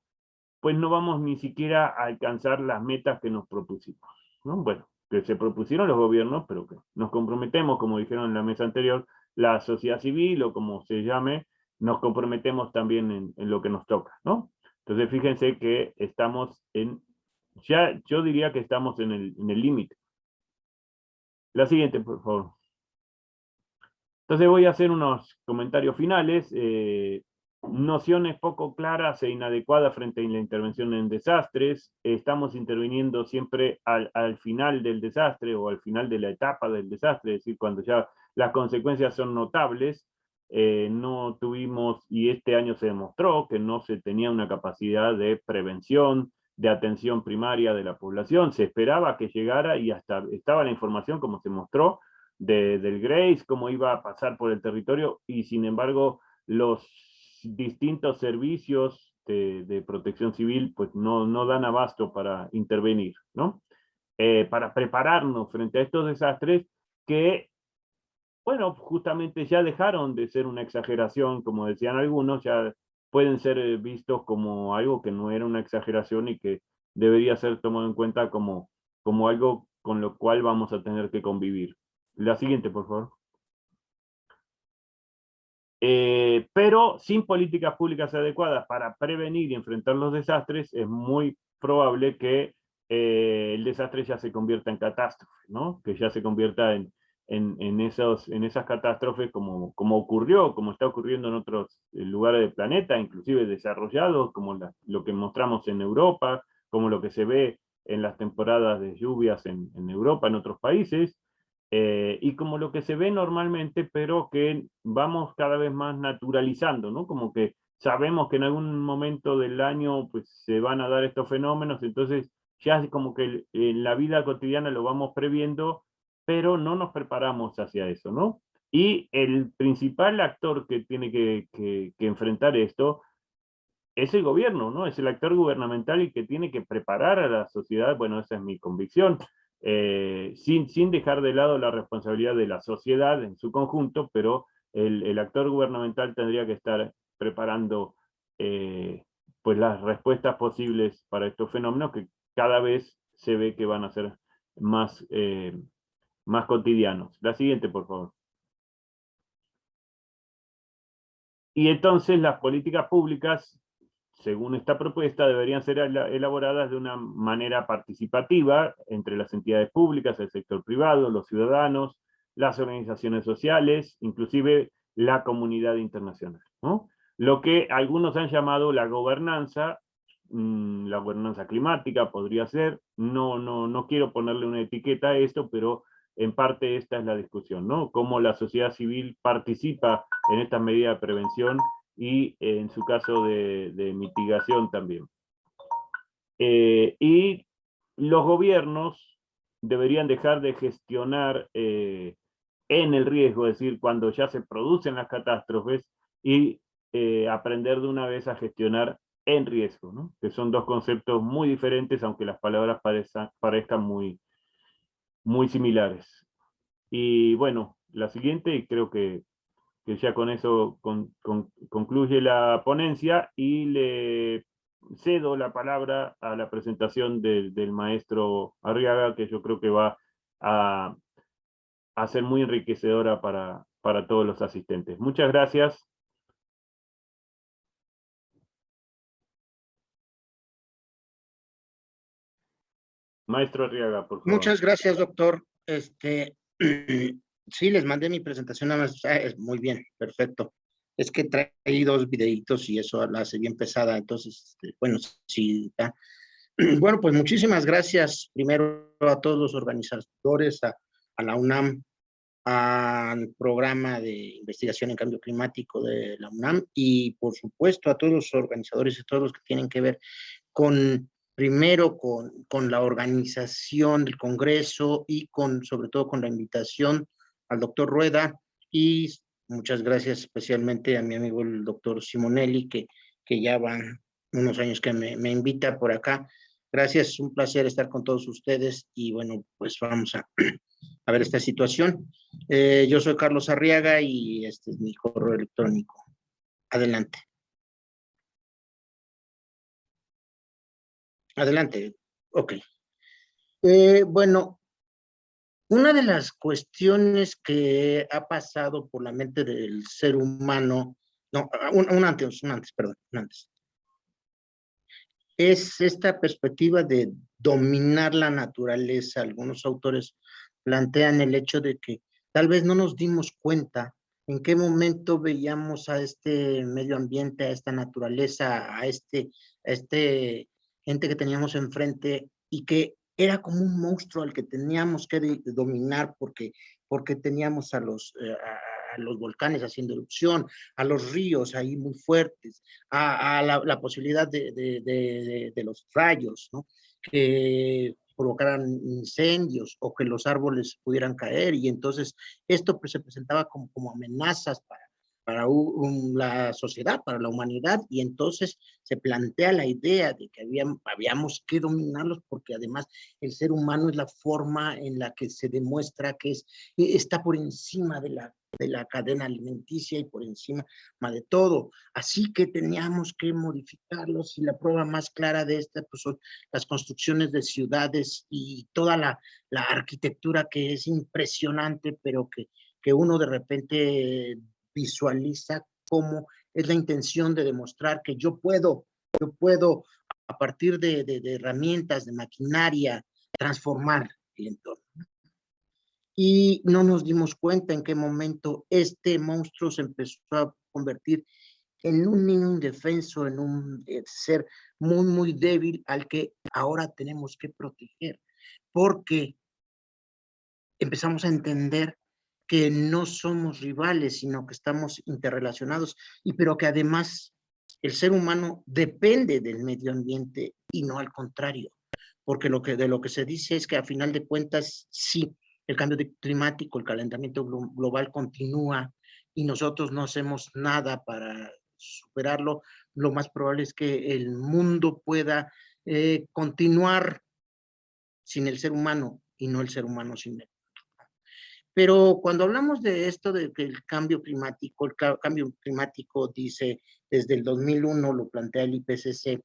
A: pues no vamos ni siquiera a alcanzar las metas que nos propusimos, ¿no? Bueno, que se propusieron los gobiernos, pero que nos comprometemos, como dijeron en la mesa anterior, la sociedad civil o como se llame, nos comprometemos también en lo que nos toca, ¿no? Entonces fíjense que estamos ya yo diría que estamos en el límite. La siguiente, por favor. Entonces voy a hacer unos comentarios finales. Nociones poco claras e inadecuadas frente a la intervención en desastres. Estamos interviniendo siempre al final del desastre o al final de la etapa del desastre, es decir, cuando ya las consecuencias son notables. No tuvimos, y este año se demostró que no se tenía una capacidad de prevención, de atención primaria de la población. Se esperaba que llegara y hasta estaba la información, como se mostró, del Grace, cómo iba a pasar por el territorio, y sin embargo los distintos servicios de protección civil pues no dan abasto para intervenir, ¿no? Para prepararnos frente a estos desastres que, bueno, justamente ya dejaron de ser una exageración, como decían algunos, ya pueden ser vistos como algo que no era una exageración y que debería ser tomado en cuenta como algo con lo cual vamos a tener que convivir. La siguiente, por favor. Pero sin políticas públicas adecuadas para prevenir y enfrentar los desastres, es muy probable que el desastre ya se convierta en catástrofe, ¿no? Que ya se convierta en esas catástrofes como ocurrió, como está ocurriendo en otros lugares del planeta, inclusive desarrollados, como lo que mostramos en Europa, como lo que se ve en las temporadas de lluvias en Europa, en otros países, y como lo que se ve normalmente, pero que vamos cada vez más naturalizando, ¿no? Como que sabemos que en algún momento del año pues, se van a dar estos fenómenos, entonces ya es como que en la vida cotidiana lo vamos previendo, pero no nos preparamos hacia eso, ¿no? Y el principal actor que tiene que enfrentar esto es el gobierno, ¿no? Es el actor gubernamental y que tiene que preparar a la sociedad, bueno, esa es mi convicción, sin dejar de lado la responsabilidad de la sociedad en su conjunto, pero el actor gubernamental tendría que estar preparando eh, pues las respuestas posibles para estos fenómenos que cada vez se ve que van a ser más, más cotidianos. La siguiente, por favor. Y entonces las políticas públicas, según esta propuesta, deberían ser elaboradas de una manera participativa entre las entidades públicas, el sector privado, los ciudadanos, las organizaciones sociales, inclusive la comunidad internacional, ¿no? Lo que algunos han llamado la gobernanza climática podría ser, no quiero ponerle una etiqueta a esto, pero en parte esta es la discusión, ¿no? Cómo la sociedad civil participa en esta medida de prevención y en su caso de mitigación también. Y los gobiernos deberían dejar de gestionar en el riesgo, es decir, cuando ya se producen las catástrofes, y aprender de una vez a gestionar en riesgo, ¿no? Que son dos conceptos muy diferentes, aunque las palabras parezcan muy similares. Y bueno, la siguiente, y creo que ya con eso concluye la ponencia y le cedo la palabra a la presentación del maestro Arriaga, que yo creo que va a, a ser muy enriquecedora para todos los asistentes. Muchas gracias. Maestro Arriaga, por favor.
B: Muchas gracias, doctor. Sí, les mandé mi presentación, nada más. Muy bien, perfecto. Es que traí dos videitos y eso la hace bien pesada, entonces, bueno, sí. Bueno, pues muchísimas gracias primero a todos los organizadores, a la UNAM, al programa de investigación en cambio climático de la UNAM y por supuesto a todos los organizadores y todos los que tienen que ver con, primero con la organización del Congreso y sobre todo con la invitación al doctor Rueda y muchas gracias especialmente a mi amigo el doctor Simonelli que ya van unos años que me invita por acá. Gracias, un placer estar con todos ustedes y bueno, pues vamos a ver esta situación. Yo soy Carlos Arriaga y este es mi correo electrónico. Adelante. Adelante. Ok. Bueno, una de las cuestiones que ha pasado por la mente del ser humano, no, un antes, perdón, un antes. Es esta perspectiva de dominar la naturaleza. Algunos autores plantean el hecho de que tal vez no nos dimos cuenta en qué momento veíamos a este medio ambiente, a esta naturaleza, a este gente que teníamos enfrente y que era como un monstruo al que teníamos que dominar porque teníamos a los volcanes haciendo erupción, a los ríos ahí muy fuertes, a la posibilidad de los rayos, ¿no? Que provocaran incendios o que los árboles pudieran caer y entonces esto pues, se presentaba como amenazas para la sociedad, para la humanidad, y entonces se plantea la idea de que habíamos que dominarlos porque además el ser humano es la forma en la que se demuestra que está por encima de la cadena alimenticia y por encima de todo. Así que teníamos que modificarlos y la prueba más clara de esta pues, son las construcciones de ciudades y toda la arquitectura que es impresionante, pero que uno de repente visualiza cómo es la intención de demostrar que yo puedo a partir de herramientas, de maquinaria, transformar el entorno. Y no nos dimos cuenta en qué momento este monstruo se empezó a convertir en un niño indefenso, en un ser muy, muy débil al que ahora tenemos que proteger, porque empezamos a entender que no somos rivales, sino que estamos interrelacionados, pero que además el ser humano depende del medio ambiente y no al contrario, porque de lo que se dice es que a final de cuentas, sí, el cambio climático, el calentamiento global continúa y nosotros no hacemos nada para superarlo, lo más probable es que el mundo pueda continuar sin el ser humano y no el ser humano sin él. Pero cuando hablamos de esto, de que el cambio climático dice desde el 2001, lo plantea el IPCC,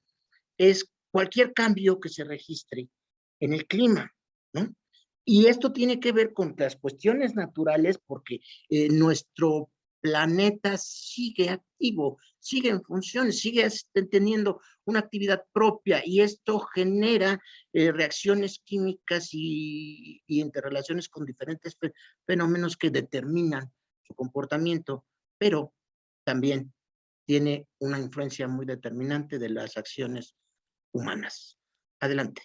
B: es cualquier cambio que se registre en el clima, ¿no? Y esto tiene que ver con las cuestiones naturales porque nuestro planeta sigue activo, sigue en funciones, sigue teniendo una actividad propia y esto genera reacciones químicas y interrelaciones con diferentes fenómenos que determinan su comportamiento, pero también tiene una influencia muy determinante de las acciones humanas. Adelante.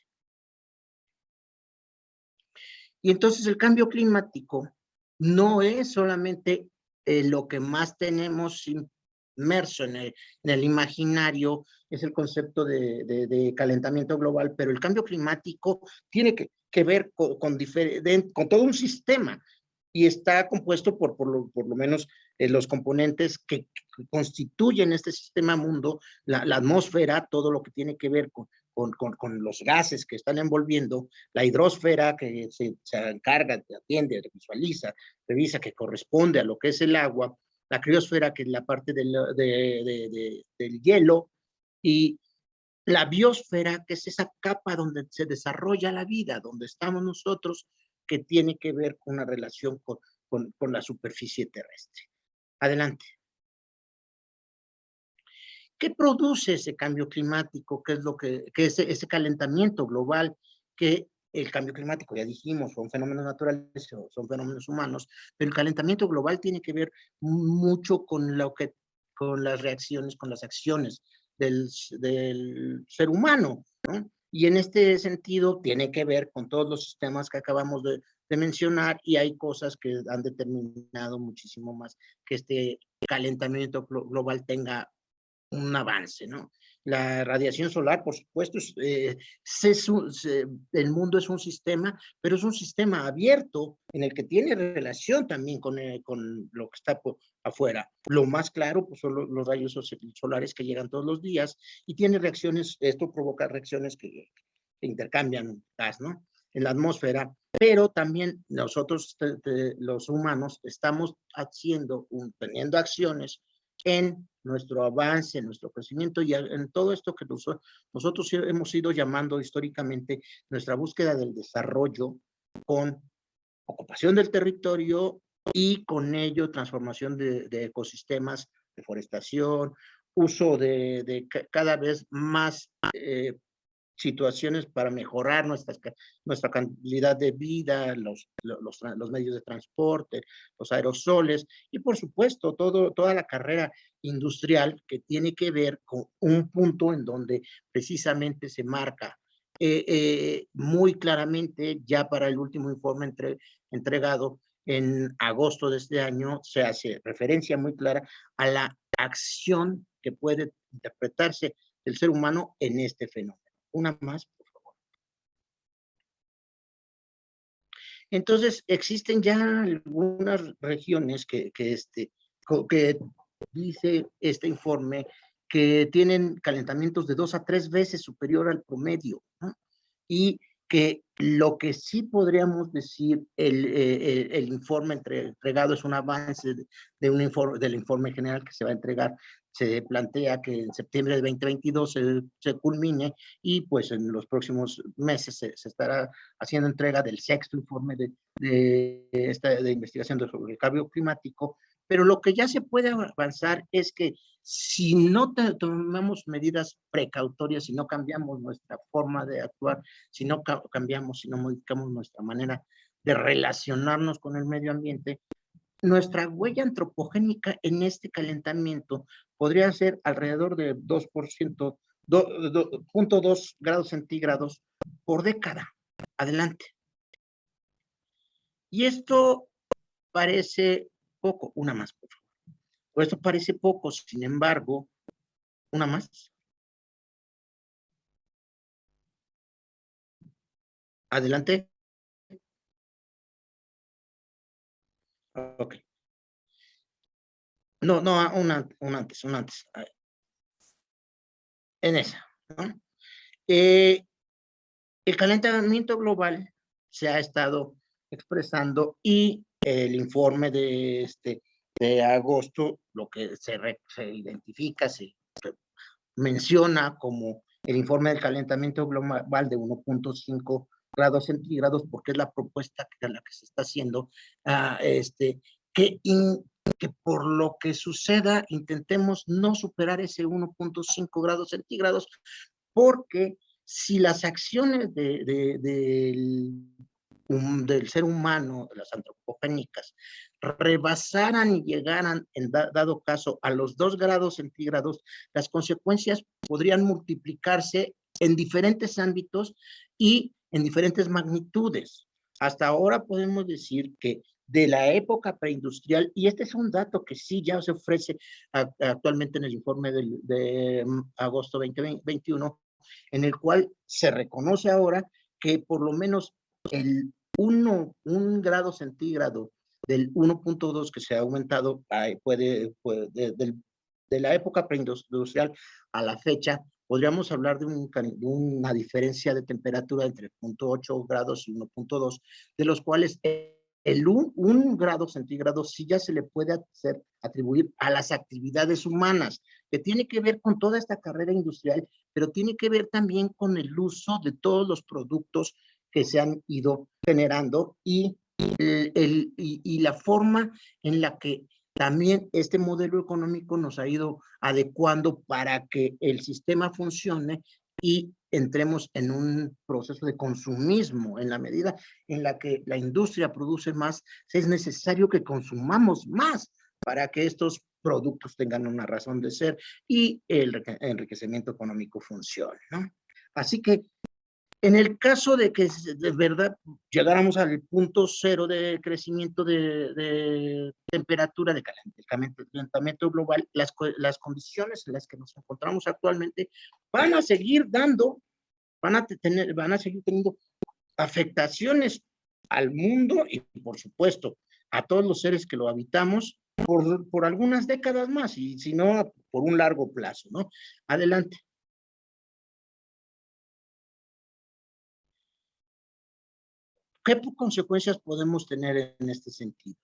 B: Y entonces el cambio climático no es solamente lo que más tenemos inmerso en el imaginario, es el concepto de calentamiento global, pero el cambio climático tiene que ver con todo un sistema y está compuesto por lo menos los componentes que constituyen este sistema mundo, la atmósfera, todo lo que tiene que ver con los gases que están envolviendo, la hidrosfera que se encarga, atiende, visualiza, revisa que corresponde a lo que es el agua, la criosfera que es la parte del hielo y la biosfera que es esa capa donde se desarrolla la vida, donde estamos nosotros, que tiene que ver con una relación con la superficie terrestre. Adelante. ¿Qué produce ese cambio climático? ¿Qué es lo que ese calentamiento global que el cambio climático, ya dijimos, son fenómenos naturales o son fenómenos humanos, pero el calentamiento global tiene que ver mucho con con las reacciones, con las acciones del ser humano, ¿no? Y en este sentido tiene que ver con todos los sistemas que acabamos de mencionar, y hay cosas que han determinado muchísimo más que este calentamiento global tenga un avance, ¿no? La radiación solar, por supuesto, el mundo es un sistema, pero es un sistema abierto en el que tiene relación también con lo que está afuera. Lo más claro pues, son los rayos solares que llegan todos los días y tiene reacciones, esto provoca reacciones que intercambian gas, ¿no? En la atmósfera, pero también nosotros, los humanos, estamos teniendo acciones en nuestro avance, en nuestro crecimiento y en todo esto que nosotros hemos ido llamando históricamente nuestra búsqueda del desarrollo con ocupación del territorio y con ello transformación de ecosistemas, deforestación, uso de cada vez más situaciones para mejorar nuestra calidad de vida, los medios de transporte, los aerosoles y por supuesto toda la carrera industrial que tiene que ver con un punto en donde precisamente se marca muy claramente, ya para el último informe entregado en agosto de este año, se hace referencia muy clara a la acción que puede interpretarse del ser humano en este fenómeno. Una más, por favor. Entonces, existen ya algunas regiones que dice este informe que tienen calentamientos de 2 a 3 veces superior al promedio, ¿no? Y que lo que sí podríamos decir, el informe entregado es un avance del informe general que se va a entregar. Se plantea que en septiembre de 2022 se culmine y pues en los próximos meses se estará haciendo entrega del 6º informe de investigación sobre el cambio climático. Pero lo que ya se puede avanzar es que si no tomamos medidas precautorias, si no cambiamos nuestra forma de actuar, si no cambiamos, si no modificamos nuestra manera de relacionarnos con el medio ambiente, nuestra huella antropogénica en este calentamiento podría ser alrededor de 2%, 0.2 grados centígrados por década. Adelante. Y esto parece poco, una más, por favor. Esto parece poco, sin embargo, una más. Adelante. Ok. No, un antes. En esa, ¿no? El calentamiento global se ha estado expresando y el informe de agosto, lo que se identifica, se menciona como el informe del calentamiento global de 1.5 grados centígrados, porque es la propuesta a la que se está haciendo, que por lo que suceda intentemos no superar ese 1.5 grados centígrados, porque si las acciones del ser humano, de las antropogénicas, rebasaran y llegaran, dado caso, a los 2 grados centígrados, las consecuencias podrían multiplicarse en diferentes ámbitos y en diferentes magnitudes. Hasta ahora podemos decir que de la época preindustrial, y este es un dato que sí ya se ofrece actualmente en el informe de agosto 2021, en el cual se reconoce ahora que por lo menos el 1 grado centígrado del 1.2 que se ha aumentado de la época preindustrial a la fecha, podríamos hablar de una diferencia de temperatura entre 0.8 grados y 1.2, de los cuales el 1 grado centígrado sí ya se le puede atribuir a las actividades humanas, que tiene que ver con toda esta carrera industrial, pero tiene que ver también con el uso de todos los productos que se han ido generando y la forma en la que también este modelo económico nos ha ido adecuando para que el sistema funcione y entremos en un proceso de consumismo. En la medida en la que la industria produce más, es necesario que consumamos más para que estos productos tengan una razón de ser y el enriquecimiento económico funcione, ¿no? Así que en el caso de que de verdad llegáramos al punto cero de crecimiento de temperatura, de calentamiento global, las condiciones en las que nos encontramos actualmente van a seguir dando, van a seguir teniendo afectaciones al mundo y, por supuesto, a todos los seres que lo habitamos por algunas décadas más, y si no, por un largo plazo, ¿no? Adelante. ¿Qué consecuencias podemos tener en este sentido?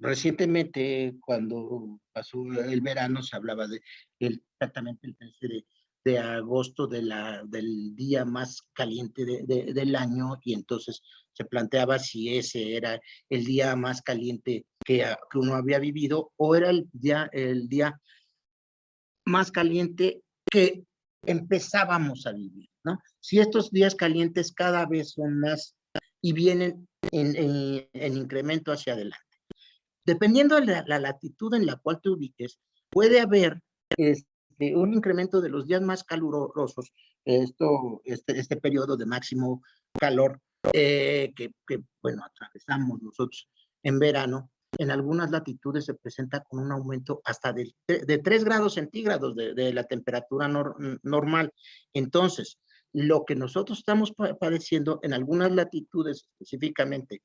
B: Recientemente, cuando pasó el verano, se hablaba de exactamente el 13 de agosto del día más caliente del año, y entonces se planteaba si ese era el día más caliente que uno había vivido, o era el día más caliente que empezábamos a vivir, ¿no? Si estos días calientes cada vez son más y vienen en incremento hacia adelante. Dependiendo de la latitud en la cual te ubiques, puede haber un incremento de los días más calurosos, este periodo de máximo calor que, bueno, atravesamos nosotros en verano. En algunas latitudes se presenta con un aumento hasta de 3 grados centígrados de la temperatura normal. Entonces, lo que nosotros estamos padeciendo en algunas latitudes, específicamente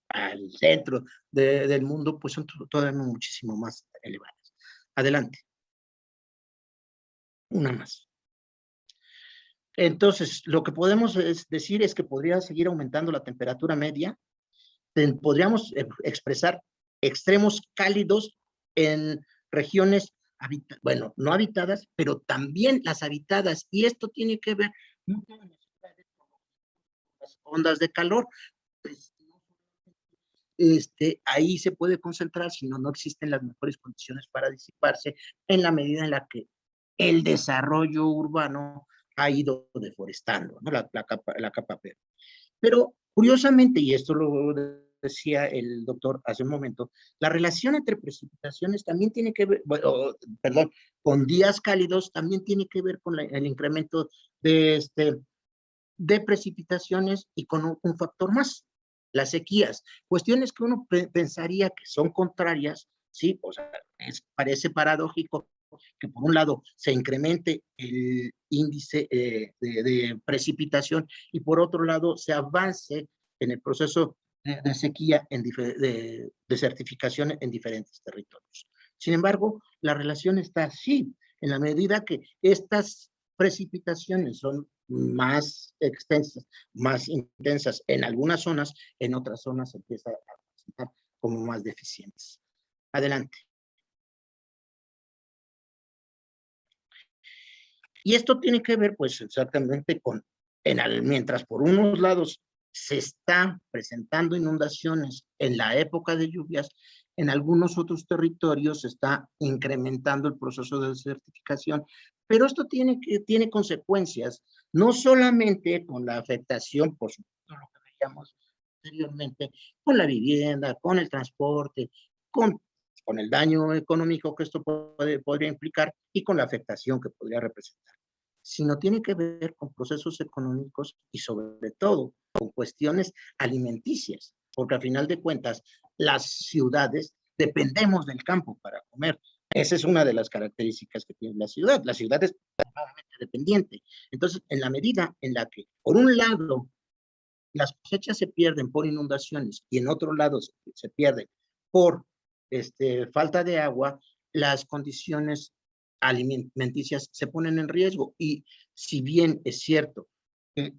B: al centro del mundo, pues son todavía muchísimo más elevadas. Adelante. Una más. Entonces, lo que podemos decir es que podría seguir aumentando la temperatura media. Podríamos expresar extremos cálidos en regiones, bueno, no habitadas, pero también las habitadas. Y esto tiene que ver mucho con las ondas de calor. Pues, ahí se puede concentrar, si no existen las mejores condiciones para disiparse, en la medida en la que el desarrollo urbano ha ido deforestando, ¿no? la capa verde. Pero curiosamente, y esto lo decía el doctor hace un momento, la relación entre precipitaciones también tiene que ver, perdón, con días cálidos también tiene que ver con el incremento de precipitaciones y con un factor más, las sequías, cuestiones que uno pensaría que son contrarias, ¿sí? O sea, parece paradójico que por un lado se incremente el índice de precipitación y por otro lado se avance en el proceso de sequía, de desertificación en diferentes territorios. Sin embargo, la relación está así, en la medida que estas precipitaciones son más extensas, más intensas en algunas zonas, en otras zonas se empieza a presentar como más deficientes. Adelante. Y esto tiene que ver, pues, exactamente con, mientras por unos lados se está presentando inundaciones en la época de lluvias, en algunos otros territorios se está incrementando el proceso de desertificación, pero esto tiene consecuencias, no solamente con la afectación, por supuesto, lo que veíamos anteriormente, con la vivienda, con el transporte, con el daño económico que esto podría implicar y con la afectación que podría representar, sino tiene que ver con procesos económicos y sobre todo con cuestiones alimenticias, porque a final de cuentas las ciudades dependemos del campo para comer. Esa es una de las características que tiene la ciudad. La ciudad es extremadamente dependiente. Entonces, en la medida en la que, por un lado, las cosechas se pierden por inundaciones y en otro lado se pierden por falta de agua, las condiciones alimenticias se ponen en riesgo. Y si bien es cierto que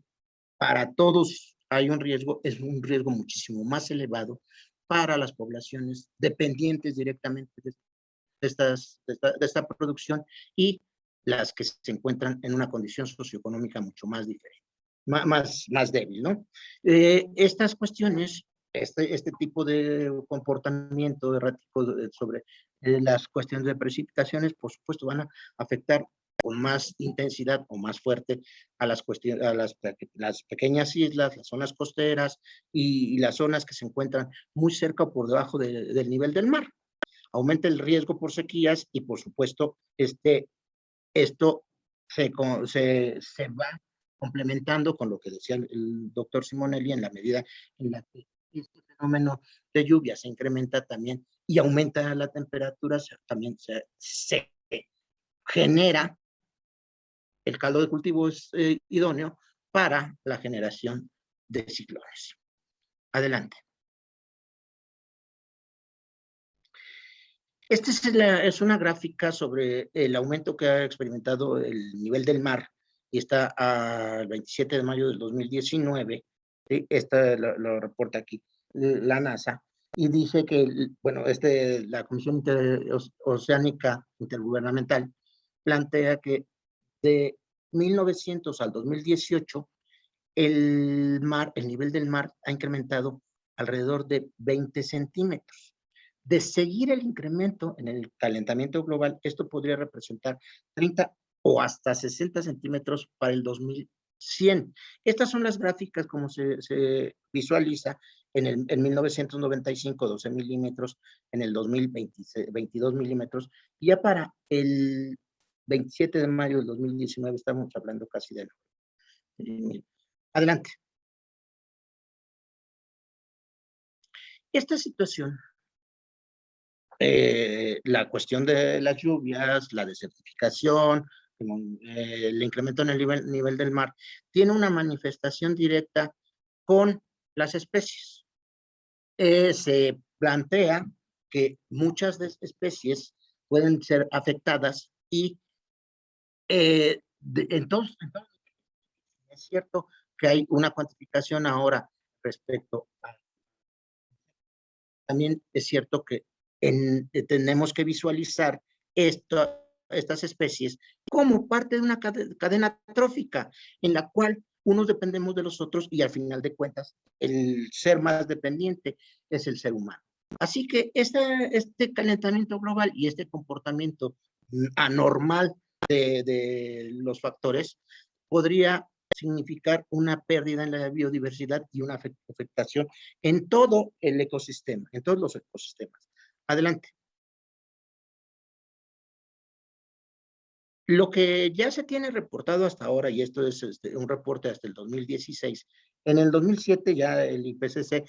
B: para todos hay un riesgo, es un riesgo muchísimo más elevado para las poblaciones dependientes directamente de esta producción y las que se encuentran en una condición socioeconómica mucho más diferente, más débil, ¿no? Estas cuestiones, este tipo de comportamiento errático sobre las cuestiones de precipitaciones, por supuesto, van a afectar con más intensidad o más fuerte a las pequeñas islas, las zonas costeras y las zonas que se encuentran muy cerca o por debajo del nivel del mar. Aumenta el riesgo por sequías y, por supuesto, esto se va complementando con lo que decía el doctor Simonelli, en la medida en la que este fenómeno de lluvia se incrementa también y aumenta la temperatura, también se genera el caldo de cultivo idóneo para la generación de ciclones. Adelante. Esta es una gráfica sobre el aumento que ha experimentado el nivel del mar y está al 27 de mayo del 2019. ¿Sí? Esta lo reporta aquí la NASA y dice que, bueno, la Comisión Oceánica Intergubernamental plantea que de 1900 al 2018 el nivel del mar ha incrementado alrededor de 20 centímetros. De seguir el incremento en el calentamiento global, esto podría representar 30 o hasta 60 centímetros para el 2100. Estas son las gráficas como se visualiza en 1995, 12 milímetros, en el 2020, 22 milímetros, y ya para el 27 de mayo del 2019 estamos hablando casi de 9. Adelante. Esta situación, la cuestión de las lluvias, la desertificación, el incremento en el nivel del mar, tiene una manifestación directa con las especies. Se plantea que muchas especies pueden ser afectadas y entonces es cierto que hay una cuantificación ahora respecto a... También es cierto que tenemos que visualizar estas especies como parte de una cadena trófica en la cual unos dependemos de los otros y al final de cuentas el ser más dependiente es el ser humano. Así que este calentamiento global y este comportamiento anormal de los factores podría significar una pérdida en la biodiversidad y una afectación en todo el ecosistema, en todos los ecosistemas. Adelante. Lo que ya se tiene reportado hasta ahora, y esto es un reporte hasta el 2016, en el 2007 ya el IPCC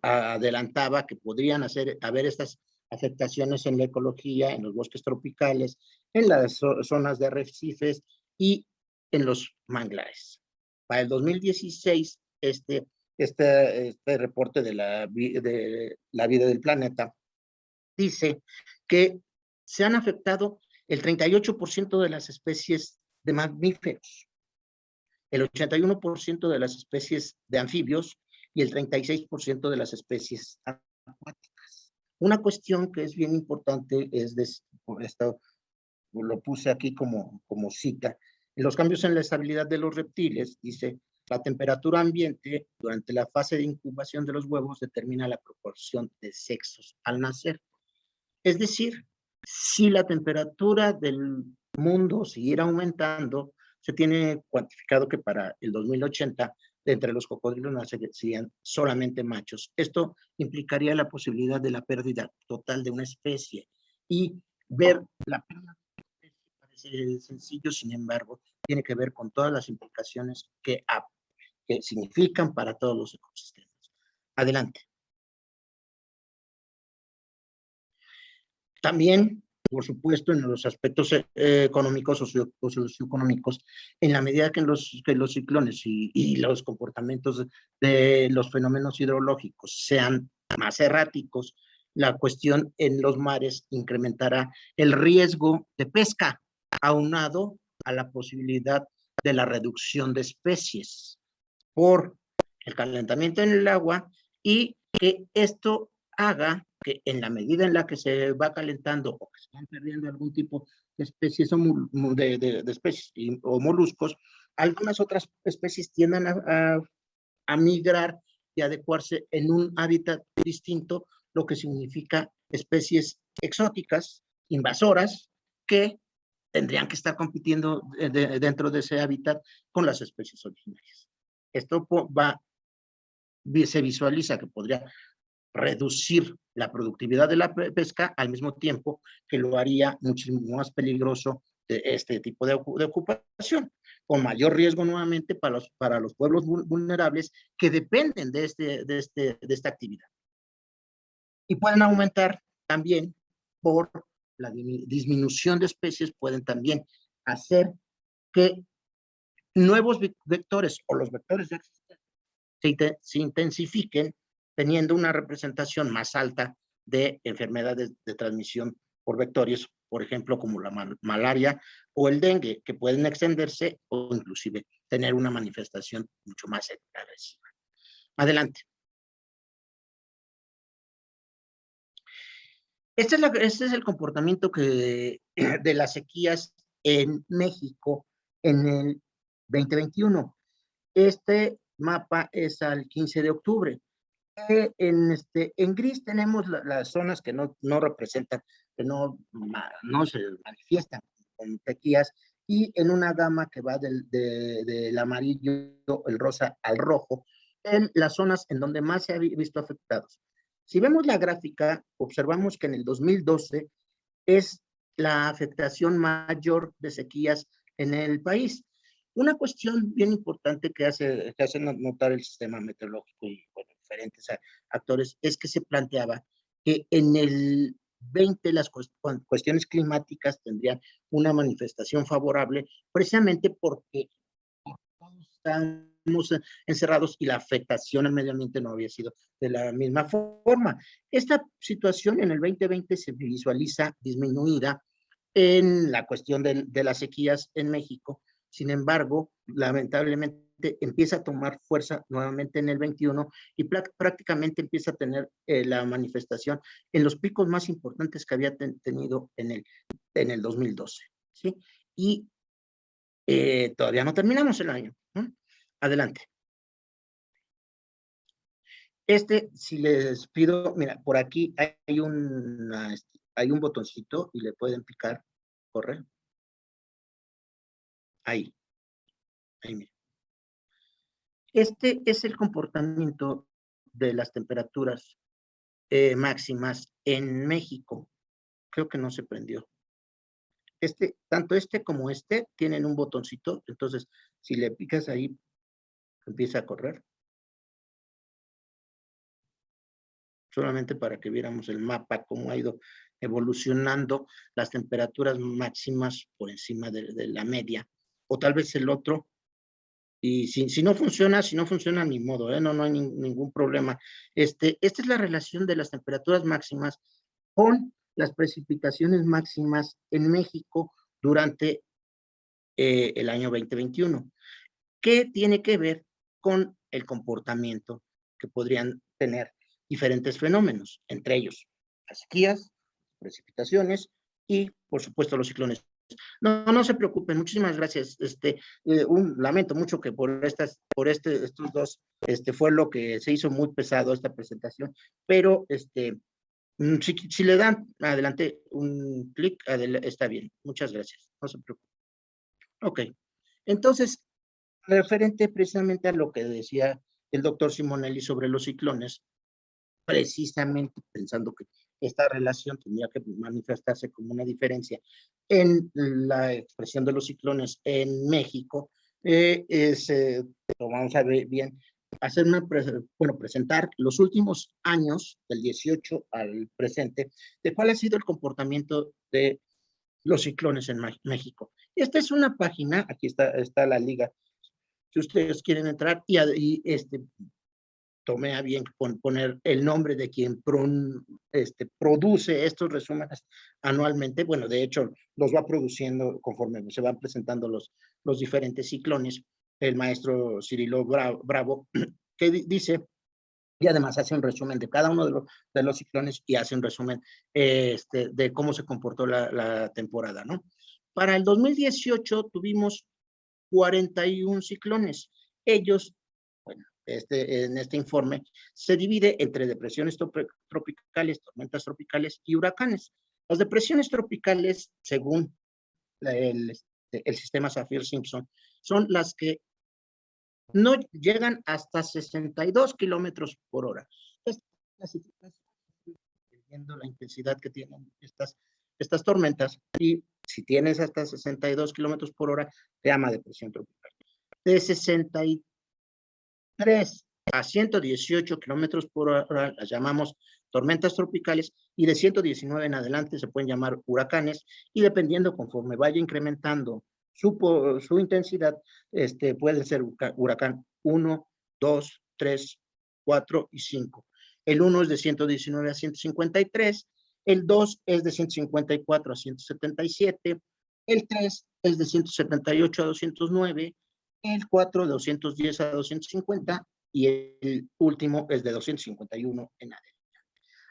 B: adelantaba que podrían haber estas afectaciones en la ecología, en los bosques tropicales, en las zonas de arrecifes y en los manglares. Para el 2016, este reporte de la vida del planeta dice que se han afectado el 38% de las especies de mamíferos, el 81% de las especies de anfibios y el 36% de las especies acuáticas. Una cuestión que es bien importante por esto lo puse aquí como cita, en los cambios en la estabilidad de los reptiles, dice, la temperatura ambiente durante la fase de incubación de los huevos determina la proporción de sexos al nacer. Es decir, si la temperatura del mundo siguiera aumentando, se tiene cuantificado que para el 2080, entre los cocodrilos nacerían solamente machos. Esto implicaría la posibilidad de la pérdida total de una especie y ver la pérdida de una especie parece sencillo, sin embargo, tiene que ver con todas las implicaciones que significan para todos los ecosistemas. Adelante. También, por supuesto, en los aspectos económicos o socioeconómicos, en la medida que los ciclones y los comportamientos de los fenómenos hidrológicos sean más erráticos, la cuestión en los mares incrementará el riesgo de pesca, aunado a la posibilidad de la reducción de especies por el calentamiento en el agua y que esto haga que en la medida en la que se va calentando o que se van perdiendo algún tipo de especies de especies o moluscos, algunas otras especies tiendan a migrar y adecuarse en un hábitat distinto, lo que significa especies exóticas, invasoras, que tendrían que estar compitiendo dentro de ese hábitat con las especies originarias. Esto se visualiza que podría reducir la productividad de la pesca al mismo tiempo que lo haría muchísimo más peligroso de este tipo de ocupación, con mayor riesgo nuevamente para los pueblos vulnerables que dependen de esta actividad. Y pueden aumentar también por la disminución de especies, pueden también hacer que nuevos vectores o los vectores ya existentes se intensifiquen, teniendo una representación más alta de enfermedades de transmisión por vectores, por ejemplo, como la malaria o el dengue, que pueden extenderse o inclusive tener una manifestación mucho más agresiva. Adelante. Este es el comportamiento de las sequías en México en el 2021. Este mapa es al 15 de octubre. En gris tenemos las zonas que no representan, que no se manifiestan con sequías, y en una gama que va del amarillo, el rosa al rojo, en las zonas en donde más se ha visto afectados. Si vemos la gráfica, observamos que en el 2012 es la afectación mayor de sequías en el país. Una cuestión bien importante que hace notar el sistema meteorológico y bueno, diferentes actores es que se planteaba que en el 20 las cuestiones climáticas tendrían una manifestación favorable, precisamente porque todos estamos encerrados y la afectación al medio ambiente no había sido de la misma forma. Esta situación en el 2020 se visualiza disminuida en la cuestión de las sequías en México. Sin embargo, lamentablemente empieza a tomar fuerza nuevamente en el 21 y prácticamente empieza a tener la manifestación en los picos más importantes que había tenido en el 2012, ¿sí? Y todavía no terminamos el año. Adelante. Si les pido, mira, por aquí hay un botoncito y le pueden picar, corre. Ahí, mira. Este es el comportamiento de las temperaturas máximas en México. Creo que no se prendió. Tanto como tienen un botoncito, entonces si le picas ahí, empieza a correr. Solamente para que viéramos el mapa, cómo ha ido evolucionando las temperaturas máximas por encima de la media. O tal vez el otro. Y si no funciona, ni modo, no hay ningún problema. Esta es la relación de las temperaturas máximas con las precipitaciones máximas en México durante el año 2021, que tiene que ver con el comportamiento que podrían tener diferentes fenómenos, entre ellos las sequías, precipitaciones y, por supuesto, los ciclones. No se preocupen, muchísimas gracias. Lamento mucho que por estos dos fue lo que se hizo muy pesado esta presentación, pero si le dan adelante un clic, está bien. Muchas gracias, no se preocupen. Ok, entonces, referente precisamente a lo que decía el doctor Simonelli sobre los ciclones, precisamente pensando que esta relación tendría que manifestarse como una diferencia en la expresión de los ciclones en México, vamos a ver bien, presentar los últimos años, del 18 al presente, de cuál ha sido el comportamiento de los ciclones en México. Esta es una página, aquí está la liga, si ustedes quieren entrar, y tomé a bien poner el nombre de quien produce estos resúmenes anualmente. Bueno, de hecho, los va produciendo conforme se van presentando los diferentes ciclones, el maestro Cirilo Bravo, que dice, y además hace un resumen de cada uno de los ciclones y hace un resumen de cómo se comportó la temporada, ¿no? Para el 2018 tuvimos 41 ciclones. Ellos, bueno, en este informe, se divide entre depresiones tropicales, tormentas tropicales y huracanes. Las depresiones tropicales, según el sistema Saffir-Simpson, son las que no llegan hasta 62 kilómetros por hora. Esta clasificación, dependiendo la intensidad que tienen estas tormentas, y si tienes hasta 62 kilómetros por hora, se llama depresión tropical. De 63 a 118 kilómetros por hora las llamamos tormentas tropicales, y de 119 en adelante se pueden llamar huracanes, y dependiendo conforme vaya incrementando su intensidad, puede ser huracán 1, 2, 3, 4 y 5. El 1 es de 119 a 153, el 2 es de 154 a 177, el 3 es de 178 a 209, el 4 de 210 a 250, y el último es de 251 en adelante.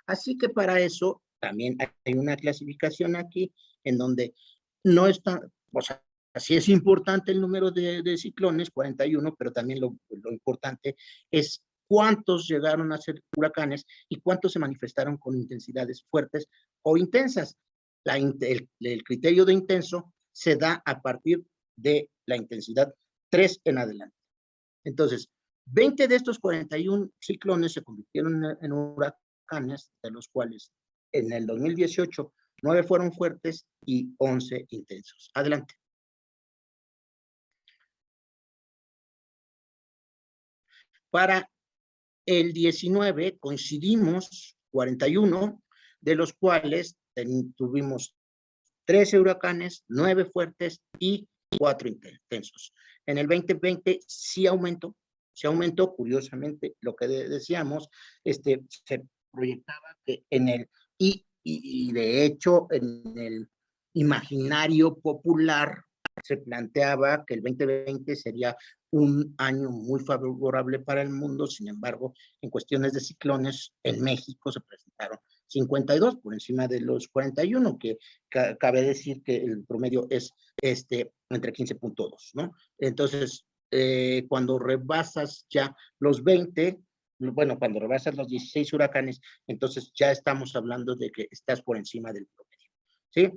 B: Así que para eso también hay una clasificación aquí en donde no está, o sea, sí es importante el número de ciclones, 41, pero también lo importante es cuántos llegaron a ser huracanes y cuántos se manifestaron con intensidades fuertes o intensas. El criterio de intenso se da a partir de la intensidad 3 en adelante. Entonces, 20 de estos 41 ciclones se convirtieron en huracanes, de los cuales en el 2018 9 fueron fuertes y 11 intensos. Adelante. Para el 19 coincidimos 41, de los cuales tuvimos 13 huracanes, 9 fuertes y 4 intensos. En el 2020 sí aumentó, curiosamente, lo que decíamos, se proyectaba que en el, y de hecho en el imaginario popular se planteaba que el 2020 sería un año muy favorable para el mundo. Sin embargo, en cuestiones de ciclones, en México se presentaron 52 por encima de los 41, que cabe decir que el promedio es entre 15.2, ¿no? Entonces, cuando rebasas ya los 20, bueno, cuando rebasas los 16 huracanes, entonces ya estamos hablando de que estás por encima del promedio, ¿sí?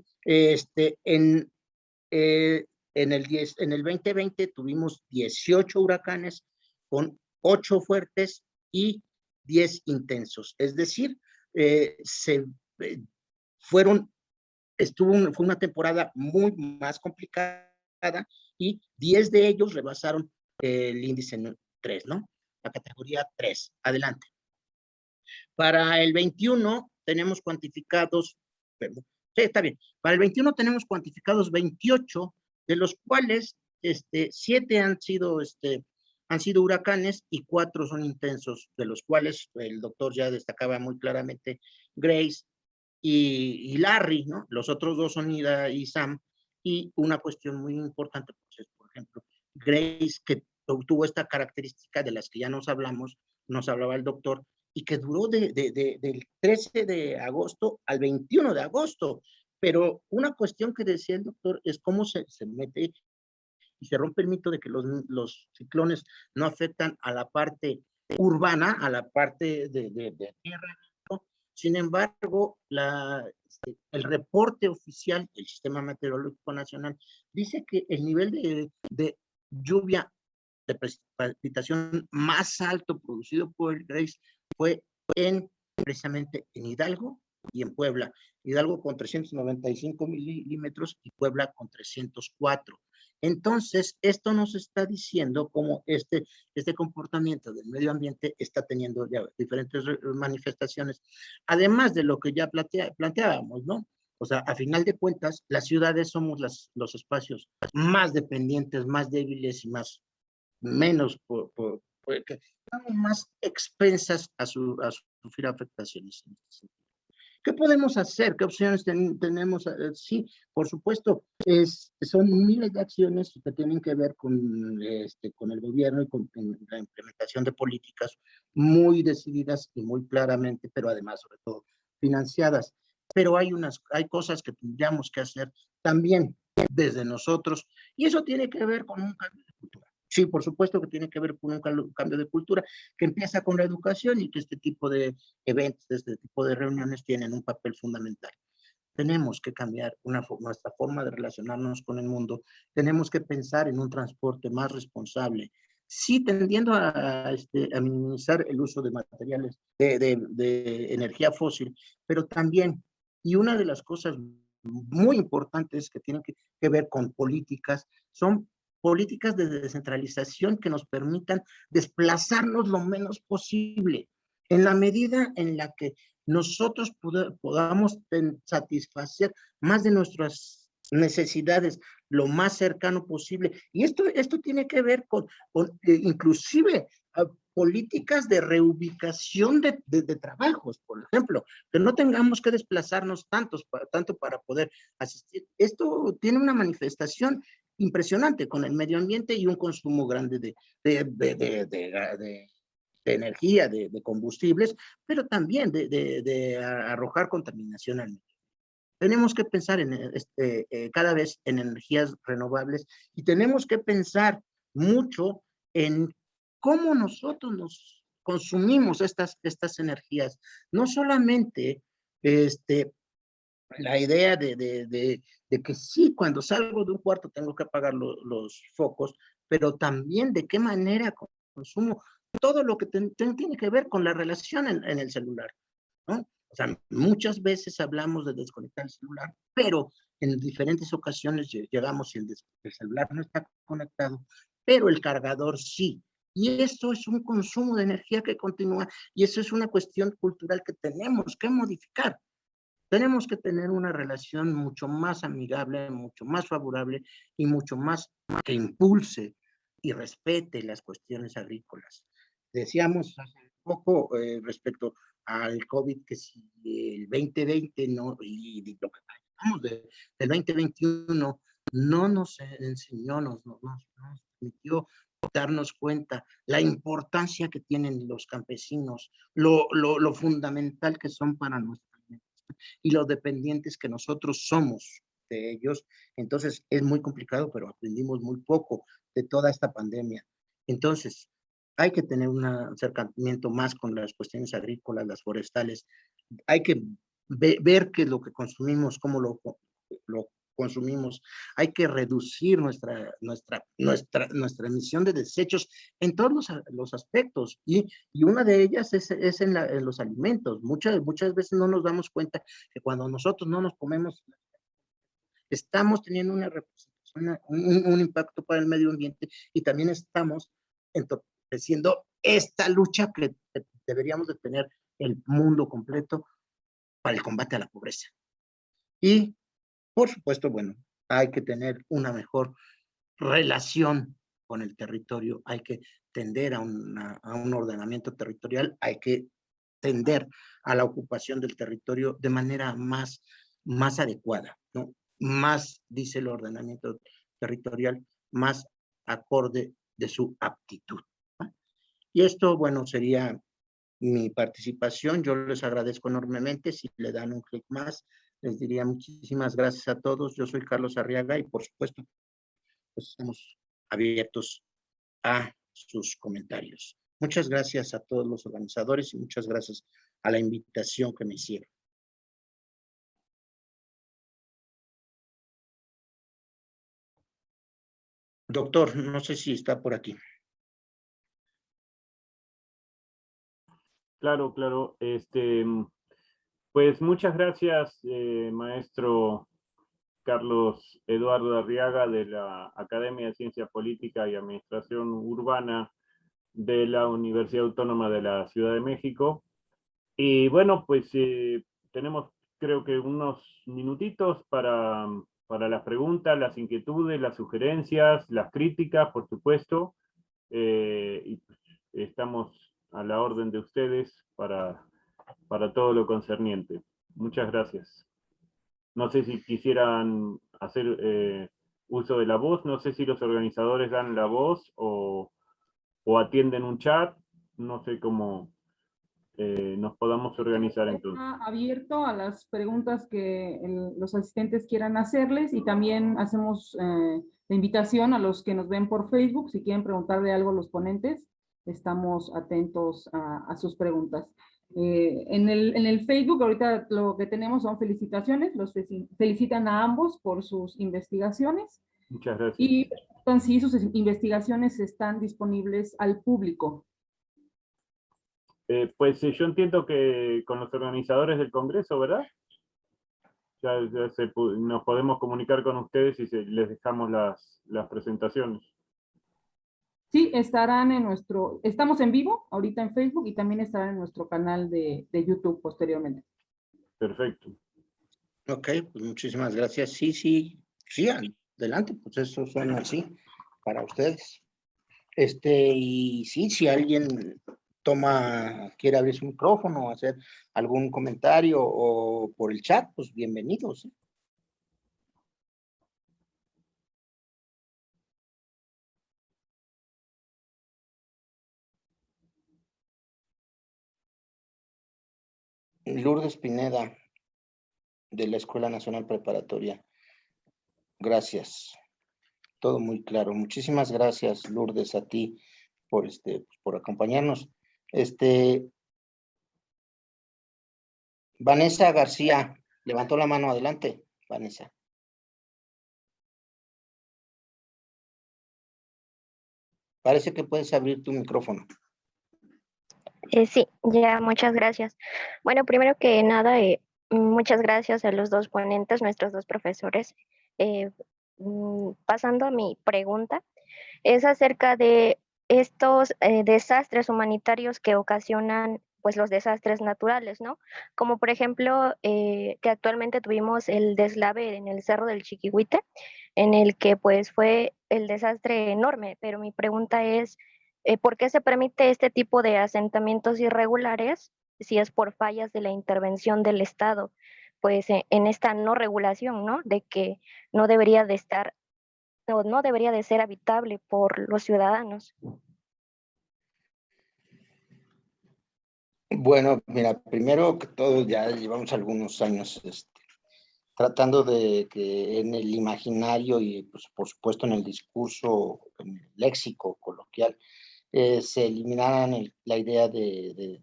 B: En el 2020 tuvimos 18 huracanes con 8 fuertes y 10 intensos. Es decir, fue una temporada muy más complicada, y 10 de ellos rebasaron el índice 3, ¿no? La categoría 3. Adelante. Para el 21 tenemos cuantificados, perdón, sí, está bien. Para el 21 tenemos cuantificados 28, de los cuales 7 han sido huracanes y 4 son intensos, de los cuales el doctor ya destacaba muy claramente Grace y Larry, ¿no? Los otros 2 son Ida y Sam, y una cuestión muy importante, pues, es, por ejemplo, Grace, que tuvo esta característica de las que ya nos hablaba el doctor, y que duró del 13 de agosto al 21 de agosto. Pero una cuestión que decía el doctor es cómo se mete y se rompe el mito de que los ciclones no afectan a la parte urbana, a la parte de tierra, ¿no? Sin embargo, el reporte oficial del Sistema Meteorológico Nacional dice que el nivel de lluvia, de precipitación más alto producido por el Grace fue precisamente en Hidalgo y en Puebla. Hidalgo con 395 milímetros y Puebla con 304. Entonces, esto nos está diciendo cómo este comportamiento del medio ambiente está teniendo ya diferentes manifestaciones, además de lo que ya planteábamos, ¿no? O sea, a final de cuentas, las ciudades somos los espacios más dependientes, más débiles y menos, estamos más expensas a sufrir afectaciones en este sentido. ¿Qué podemos hacer? ¿Qué opciones tenemos? Sí, por supuesto, son miles de acciones que tienen que ver con el gobierno y con la implementación de políticas muy decididas y muy claramente, pero además, sobre todo, financiadas. Pero hay cosas que tendríamos que hacer también desde nosotros, y eso tiene que ver con un cambio de cultura. Sí, por supuesto que tiene que ver con un cambio de cultura que empieza con la educación y que este tipo de eventos, este tipo de reuniones tienen un papel fundamental. Tenemos que cambiar nuestra forma de relacionarnos con el mundo, tenemos que pensar en un transporte más responsable, sí tendiendo a minimizar el uso de materiales de energía fósil, pero también, y una de las cosas muy importantes que tienen que ver con políticas, son políticas de descentralización que nos permitan desplazarnos lo menos posible. En la medida en la que nosotros podamos satisfacer más de nuestras necesidades lo más cercano posible. Y esto tiene que ver con inclusive políticas de reubicación de trabajos, por ejemplo, que no tengamos que desplazarnos tanto para poder asistir. Esto tiene una manifestación impresionante con el medio ambiente y un consumo grande de energía, de combustibles, pero también de arrojar contaminación al medio. Tenemos que pensar cada vez en energías renovables y tenemos que pensar mucho en cómo nosotros nos consumimos estas energías. No solamente la idea de que sí, cuando salgo de un cuarto tengo que apagar los focos, pero también de qué manera consumo todo lo que tiene que ver con la relación en el celular, ¿no? O sea, muchas veces hablamos de desconectar el celular, pero en diferentes ocasiones llegamos y el celular no está conectado, pero el cargador sí. Y eso es un consumo de energía que continúa y eso es una cuestión cultural que tenemos que modificar. Tenemos que tener una relación mucho más amigable, mucho más favorable y mucho más que impulse y respete las cuestiones agrícolas. Decíamos hace poco respecto al COVID que si el 2020 no, y lo que hablamos del 2021 no nos enseñó, nos permitió darnos cuenta la importancia que tienen los campesinos, lo fundamental que son para nuestra y los dependientes que nosotros somos de ellos. Entonces es muy complicado, pero aprendimos muy poco de toda esta pandemia. Entonces, hay que tener un acercamiento más con las cuestiones agrícolas, las forestales. Hay que ver qué es lo que consumimos, cómo lo consumimos. Hay que reducir nuestra emisión de desechos en todos los aspectos. Y una de ellas es en los alimentos. Muchas veces no nos damos cuenta que cuando nosotros no nos comemos, estamos teniendo una representación, un impacto para el medio ambiente y también estamos entorpeciendo esta lucha que deberíamos de tener el mundo completo para el combate a la pobreza. Y, por supuesto, bueno, hay que tener una mejor relación con el territorio, hay que tender a un ordenamiento territorial, hay que tender a la ocupación del territorio de manera más adecuada, ¿no? Más, dice el ordenamiento territorial, más acorde de su aptitud, ¿no? Y esto, bueno, sería mi participación. Yo les agradezco enormemente. Si le dan un clic más, les diría muchísimas gracias a todos. Yo soy Carlos Arriaga y, por supuesto, pues estamos abiertos a sus comentarios. Muchas gracias a todos los organizadores y muchas gracias a la invitación que me hicieron. Doctor, no sé si está por aquí.
A: Claro, claro. Pues muchas gracias, maestro Carlos Eduardo Arriaga, de la Academia de Ciencia Política y Administración Urbana de la Universidad Autónoma de la Ciudad de México. Y bueno, pues tenemos creo que unos minutitos para las preguntas, las inquietudes, las sugerencias, las críticas, por supuesto. Y pues, estamos a la orden de ustedes para todo lo concerniente. Muchas gracias. No sé si quisieran hacer uso de la voz, no sé si los organizadores dan la voz o atienden un chat, no sé cómo nos podamos organizar entonces.
C: Está abierto a las preguntas que los asistentes quieran hacerles, y también hacemos la invitación a los que nos ven por Facebook, si quieren preguntarle algo a los ponentes, estamos atentos a sus preguntas. En el Facebook ahorita lo que tenemos son felicitaciones, los felicitan a ambos por sus investigaciones.
A: Muchas gracias.
C: Y si sus investigaciones están disponibles al público.
A: Pues yo entiendo que con los organizadores del Congreso, ¿verdad? Ya nos podemos comunicar con ustedes y les dejamos las presentaciones.
C: Sí, estarán estamos en vivo ahorita en Facebook y también estarán en nuestro canal de YouTube posteriormente.
A: Perfecto.
B: Ok, pues muchísimas gracias. Sí, adelante, pues eso suena así para ustedes. Y sí, si alguien quiere abrir su micrófono o hacer algún comentario o por el chat, pues bienvenidos. Lourdes Pineda, de la Escuela Nacional Preparatoria. Gracias. Todo muy claro. Muchísimas gracias, Lourdes, a ti por acompañarnos. Vanessa García, levantó la mano. Adelante, Vanessa. Parece que puedes abrir tu micrófono.
D: Sí, ya, muchas gracias. Bueno, primero que nada, muchas gracias a los dos ponentes, nuestros dos profesores. Pasando a mi pregunta, es acerca de estos desastres humanitarios que ocasionan pues los desastres naturales, ¿no? Como por ejemplo que actualmente tuvimos el deslave en el Cerro del Chiquihuite, en el que pues fue el desastre enorme, pero mi pregunta es, ¿por qué se permite este tipo de asentamientos irregulares si es por fallas de la intervención del Estado? Pues en esta no regulación, ¿no? De que no debería de estar no debería de ser habitable por los ciudadanos.
B: Bueno, mira, primero que todo ya llevamos algunos años tratando de que en el imaginario y pues, por supuesto en el discurso, en el léxico coloquial, se eliminaran la idea del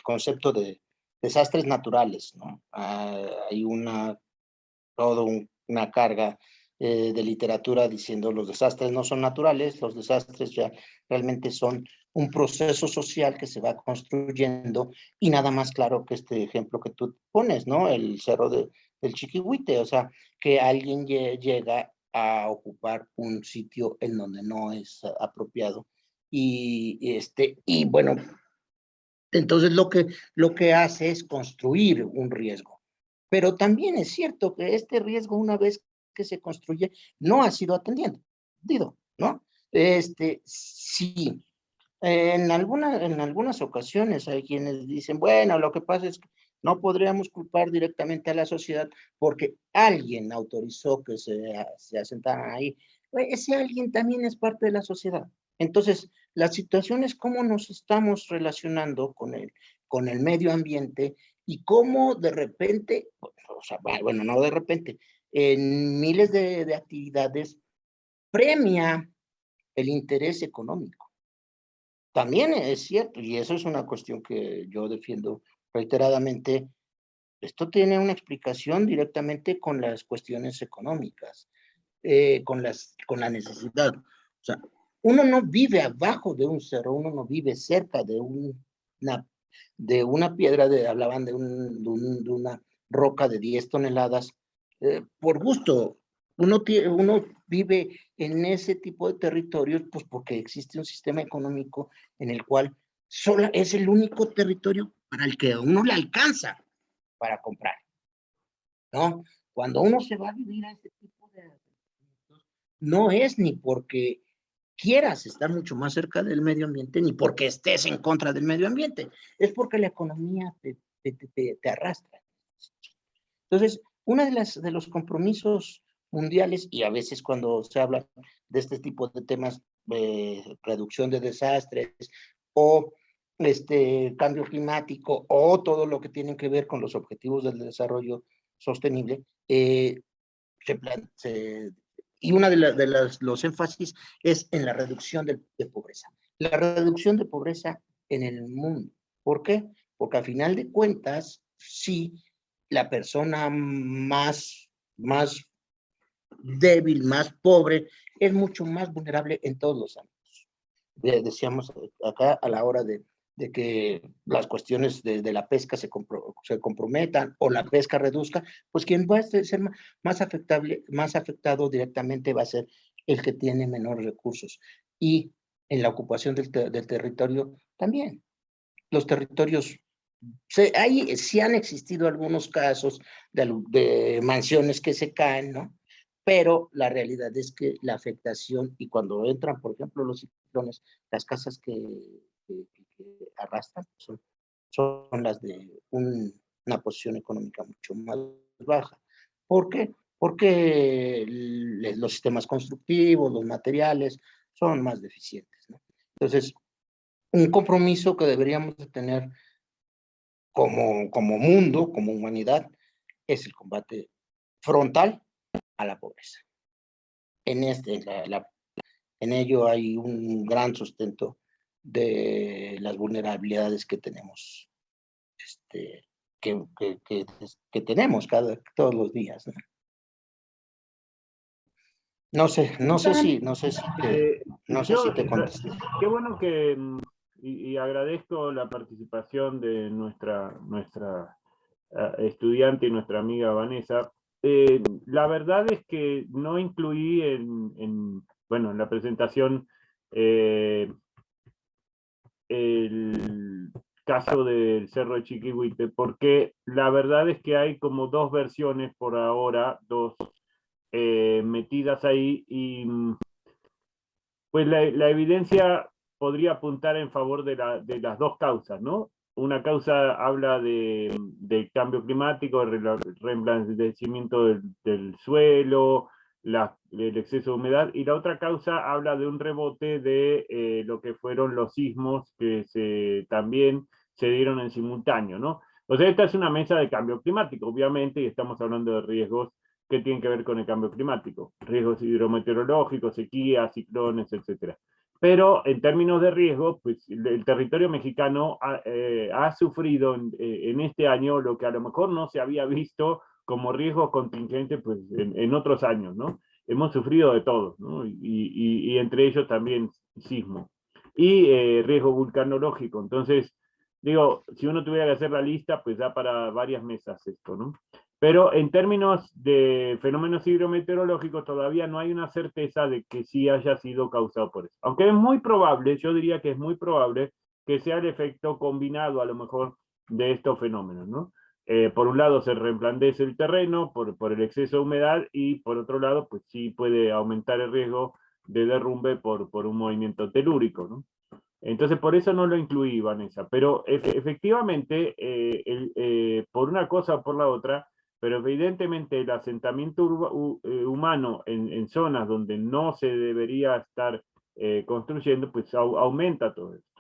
B: concepto de desastres naturales, ¿no? Hay toda una carga de literatura diciendo los desastres no son naturales, los desastres ya realmente son un proceso social que se va construyendo, y nada más claro que este ejemplo que tú pones, ¿no? El cerro del Chiquihuite, o sea, que alguien llega a ocupar un sitio en donde no es apropiado, y bueno, entonces lo que hace es construir un riesgo. Pero también es cierto que este riesgo, una vez que se construye, no ha sido atendido, ¿no? Sí, en algunas ocasiones hay quienes dicen, bueno, lo que pasa es que no podríamos culpar directamente a la sociedad porque alguien autorizó que se asentaran ahí. Ese alguien también es parte de la sociedad. Entonces, la situación es cómo nos estamos relacionando con el medio ambiente y cómo de repente, o sea, bueno, no de repente, en miles de actividades premia el interés económico. También es cierto, y eso es una cuestión que yo defiendo reiteradamente, esto tiene una explicación directamente con las cuestiones económicas, con la necesidad. O sea, uno no vive abajo de un cerro, uno no vive cerca de una piedra, hablaban de una roca de 10 toneladas, por gusto. Uno vive en ese tipo de territorios, pues porque existe un sistema económico en el cual solo es el único territorio para el que a uno le alcanza para comprar, ¿no? Cuando uno se va a vivir a ese tipo de no es ni porque quieras estar mucho más cerca del medio ambiente, ni porque estés en contra del medio ambiente, es porque la economía te arrastra. Entonces, uno de los compromisos mundiales, y a veces cuando se habla de este tipo de temas, reducción de desastres o cambio climático o todo lo que tiene que ver con los objetivos del desarrollo sostenible, y una de los énfasis es en la reducción de pobreza. La reducción de pobreza en el mundo. ¿Por qué? Porque al final de cuentas, sí, la persona más débil, más pobre, es mucho más vulnerable en todos los ámbitos. Decíamos acá a la hora de que las cuestiones de la pesca se comprometan o la pesca reduzca, pues quien va a ser más afectado directamente va a ser el que tiene menores recursos. Y en la ocupación del territorio también. Los territorios, sí han existido algunos casos de mansiones que se caen, ¿no? Pero la realidad es que la afectación, y cuando entran, por ejemplo, los ciclones, las casas que arrastran son las de una posición económica mucho más baja. ¿Por qué? Porque los sistemas constructivos, los materiales, son más deficientes, ¿no? Entonces, un compromiso que deberíamos de tener como mundo, como humanidad, es el combate frontal a la pobreza. En ello hay un gran sustento de las vulnerabilidades que tenemos, que tenemos todos los días, ¿no? No sé si te contesté.
A: Qué bueno que, y agradezco la participación de nuestra estudiante y nuestra amiga Vanessa. La verdad es que no incluí en la presentación el caso del Cerro de Chiquihuite, porque la verdad es que hay como dos versiones por ahora, dos metidas ahí, y pues la evidencia podría apuntar en favor de las dos causas, ¿no? Una causa habla de cambio climático, el reblandecimiento del suelo, el exceso de humedad, y la otra causa habla de un rebote de lo que fueron los sismos que también se dieron en simultáneo, ¿no? O sea, esta es una mesa de cambio climático, obviamente, y estamos hablando de riesgos que tienen que ver con el cambio climático, riesgos hidrometeorológicos, sequías, ciclones, etc. Pero en términos de riesgo, pues el territorio mexicano ha sufrido en este año lo que a lo mejor no se había visto como riesgo contingente pues, en otros años, ¿no? Hemos sufrido de todo, ¿no? Y entre ellos también sismo. Y riesgo vulcanológico. Entonces, digo, si uno tuviera que hacer la lista, pues da para varias mesas esto, ¿no? Pero en términos de fenómenos hidrometeorológicos todavía no hay una certeza de que sí haya sido causado por eso. Aunque es muy probable, yo diría que es muy probable que sea el efecto combinado a lo mejor de estos fenómenos, ¿no? Por un lado se reblandece el terreno por el exceso de humedad y por otro lado pues sí puede aumentar el riesgo de derrumbe por un movimiento telúrico, ¿no? Entonces, por eso no lo incluí, Vanessa. Pero efectivamente, por una cosa o por la otra, pero evidentemente el asentamiento humano en zonas donde no se debería estar construyendo, pues aumenta todo esto.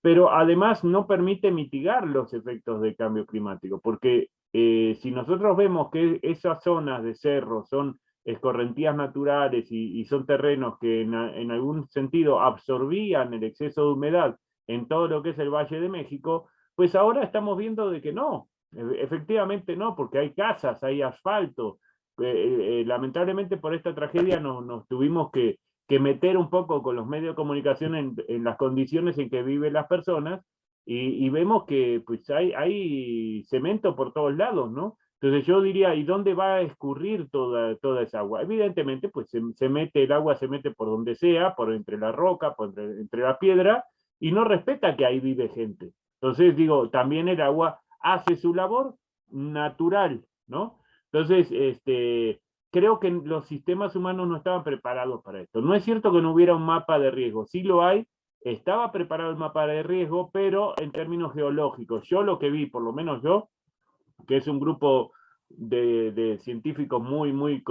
A: Pero además no permite mitigar los efectos del cambio climático, porque si nosotros vemos que esas zonas de cerro son escorrentías naturales y son terrenos que en algún sentido absorbían el exceso de humedad en todo lo que es el Valle de México, pues ahora estamos viendo de que no, efectivamente no, porque hay casas, hay asfalto. Lamentablemente por esta tragedia nos tuvimos que meter un poco con los medios de comunicación en las condiciones en que viven las personas y vemos que pues hay cemento por todos lados, ¿no? Entonces yo diría, ¿y dónde va a escurrir toda esa agua? Evidentemente, pues el agua se mete por donde sea, por entre la roca, entre la piedra, y no respeta que ahí vive gente. Entonces, digo, también el agua hace su labor natural, ¿no? Entonces, creo que los sistemas humanos no estaban preparados para esto. No es cierto que no hubiera un mapa de riesgo, sí lo hay, estaba preparado el mapa de riesgo, pero en términos geológicos. Yo lo que vi, por lo menos yo, que es un grupo de científicos muy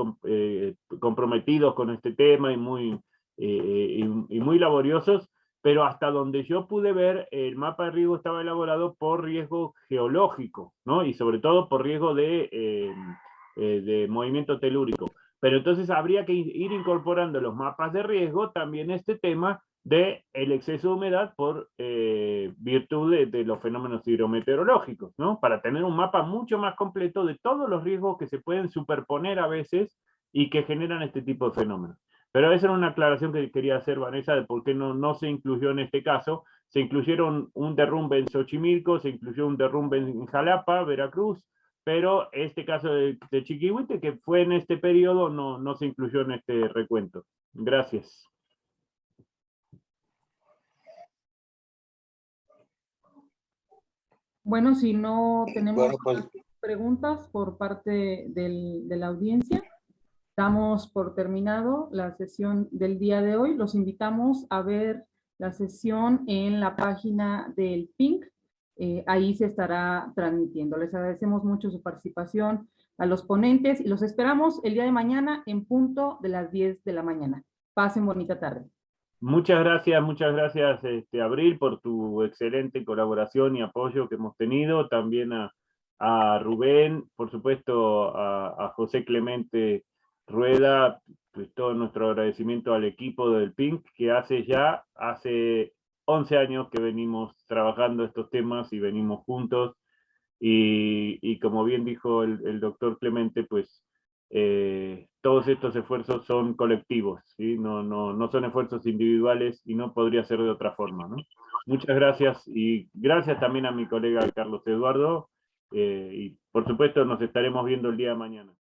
A: comprometidos con este tema y muy laboriosos, pero hasta donde yo pude ver, el mapa de riesgo estaba elaborado por riesgo geológico, ¿no? Y sobre todo por riesgo de movimiento telúrico. Pero entonces habría que ir incorporando los mapas de riesgo también este tema del exceso de humedad por virtud de los fenómenos hidrometeorológicos, ¿no? Para tener un mapa mucho más completo de todos los riesgos que se pueden superponer a veces y que generan este tipo de fenómenos. Pero esa era una aclaración que quería hacer, Vanessa, de por qué no se incluyó en este caso. Se incluyeron un derrumbe en Xochimilco, se incluyó un derrumbe en Jalapa, Veracruz, pero este caso de Chiquihuite, que fue en este periodo, no se incluyó en este recuento. Gracias.
C: Bueno, si no tenemos
B: Bueno,
C: más preguntas por parte de la audiencia, damos por terminado la sesión del día de hoy. Los invitamos a ver la sesión en la página del PINC. Ahí se estará transmitiendo. Les agradecemos mucho su participación a los ponentes y los esperamos el día de mañana en punto de las 10 de la mañana. Pasen bonita tarde.
A: Muchas gracias, Abril, por tu excelente colaboración y apoyo que hemos tenido. También a Rubén, por supuesto, a José Clemente Rueda, pues todo nuestro agradecimiento al equipo del PINC, que hace 11 años que venimos trabajando estos temas y venimos juntos. Y como bien dijo el doctor Clemente, pues todos estos esfuerzos son colectivos, ¿sí? No son esfuerzos individuales y no podría ser de otra forma, ¿no? Muchas gracias y gracias también a mi colega Carlos Eduardo y por supuesto nos estaremos viendo el día de mañana.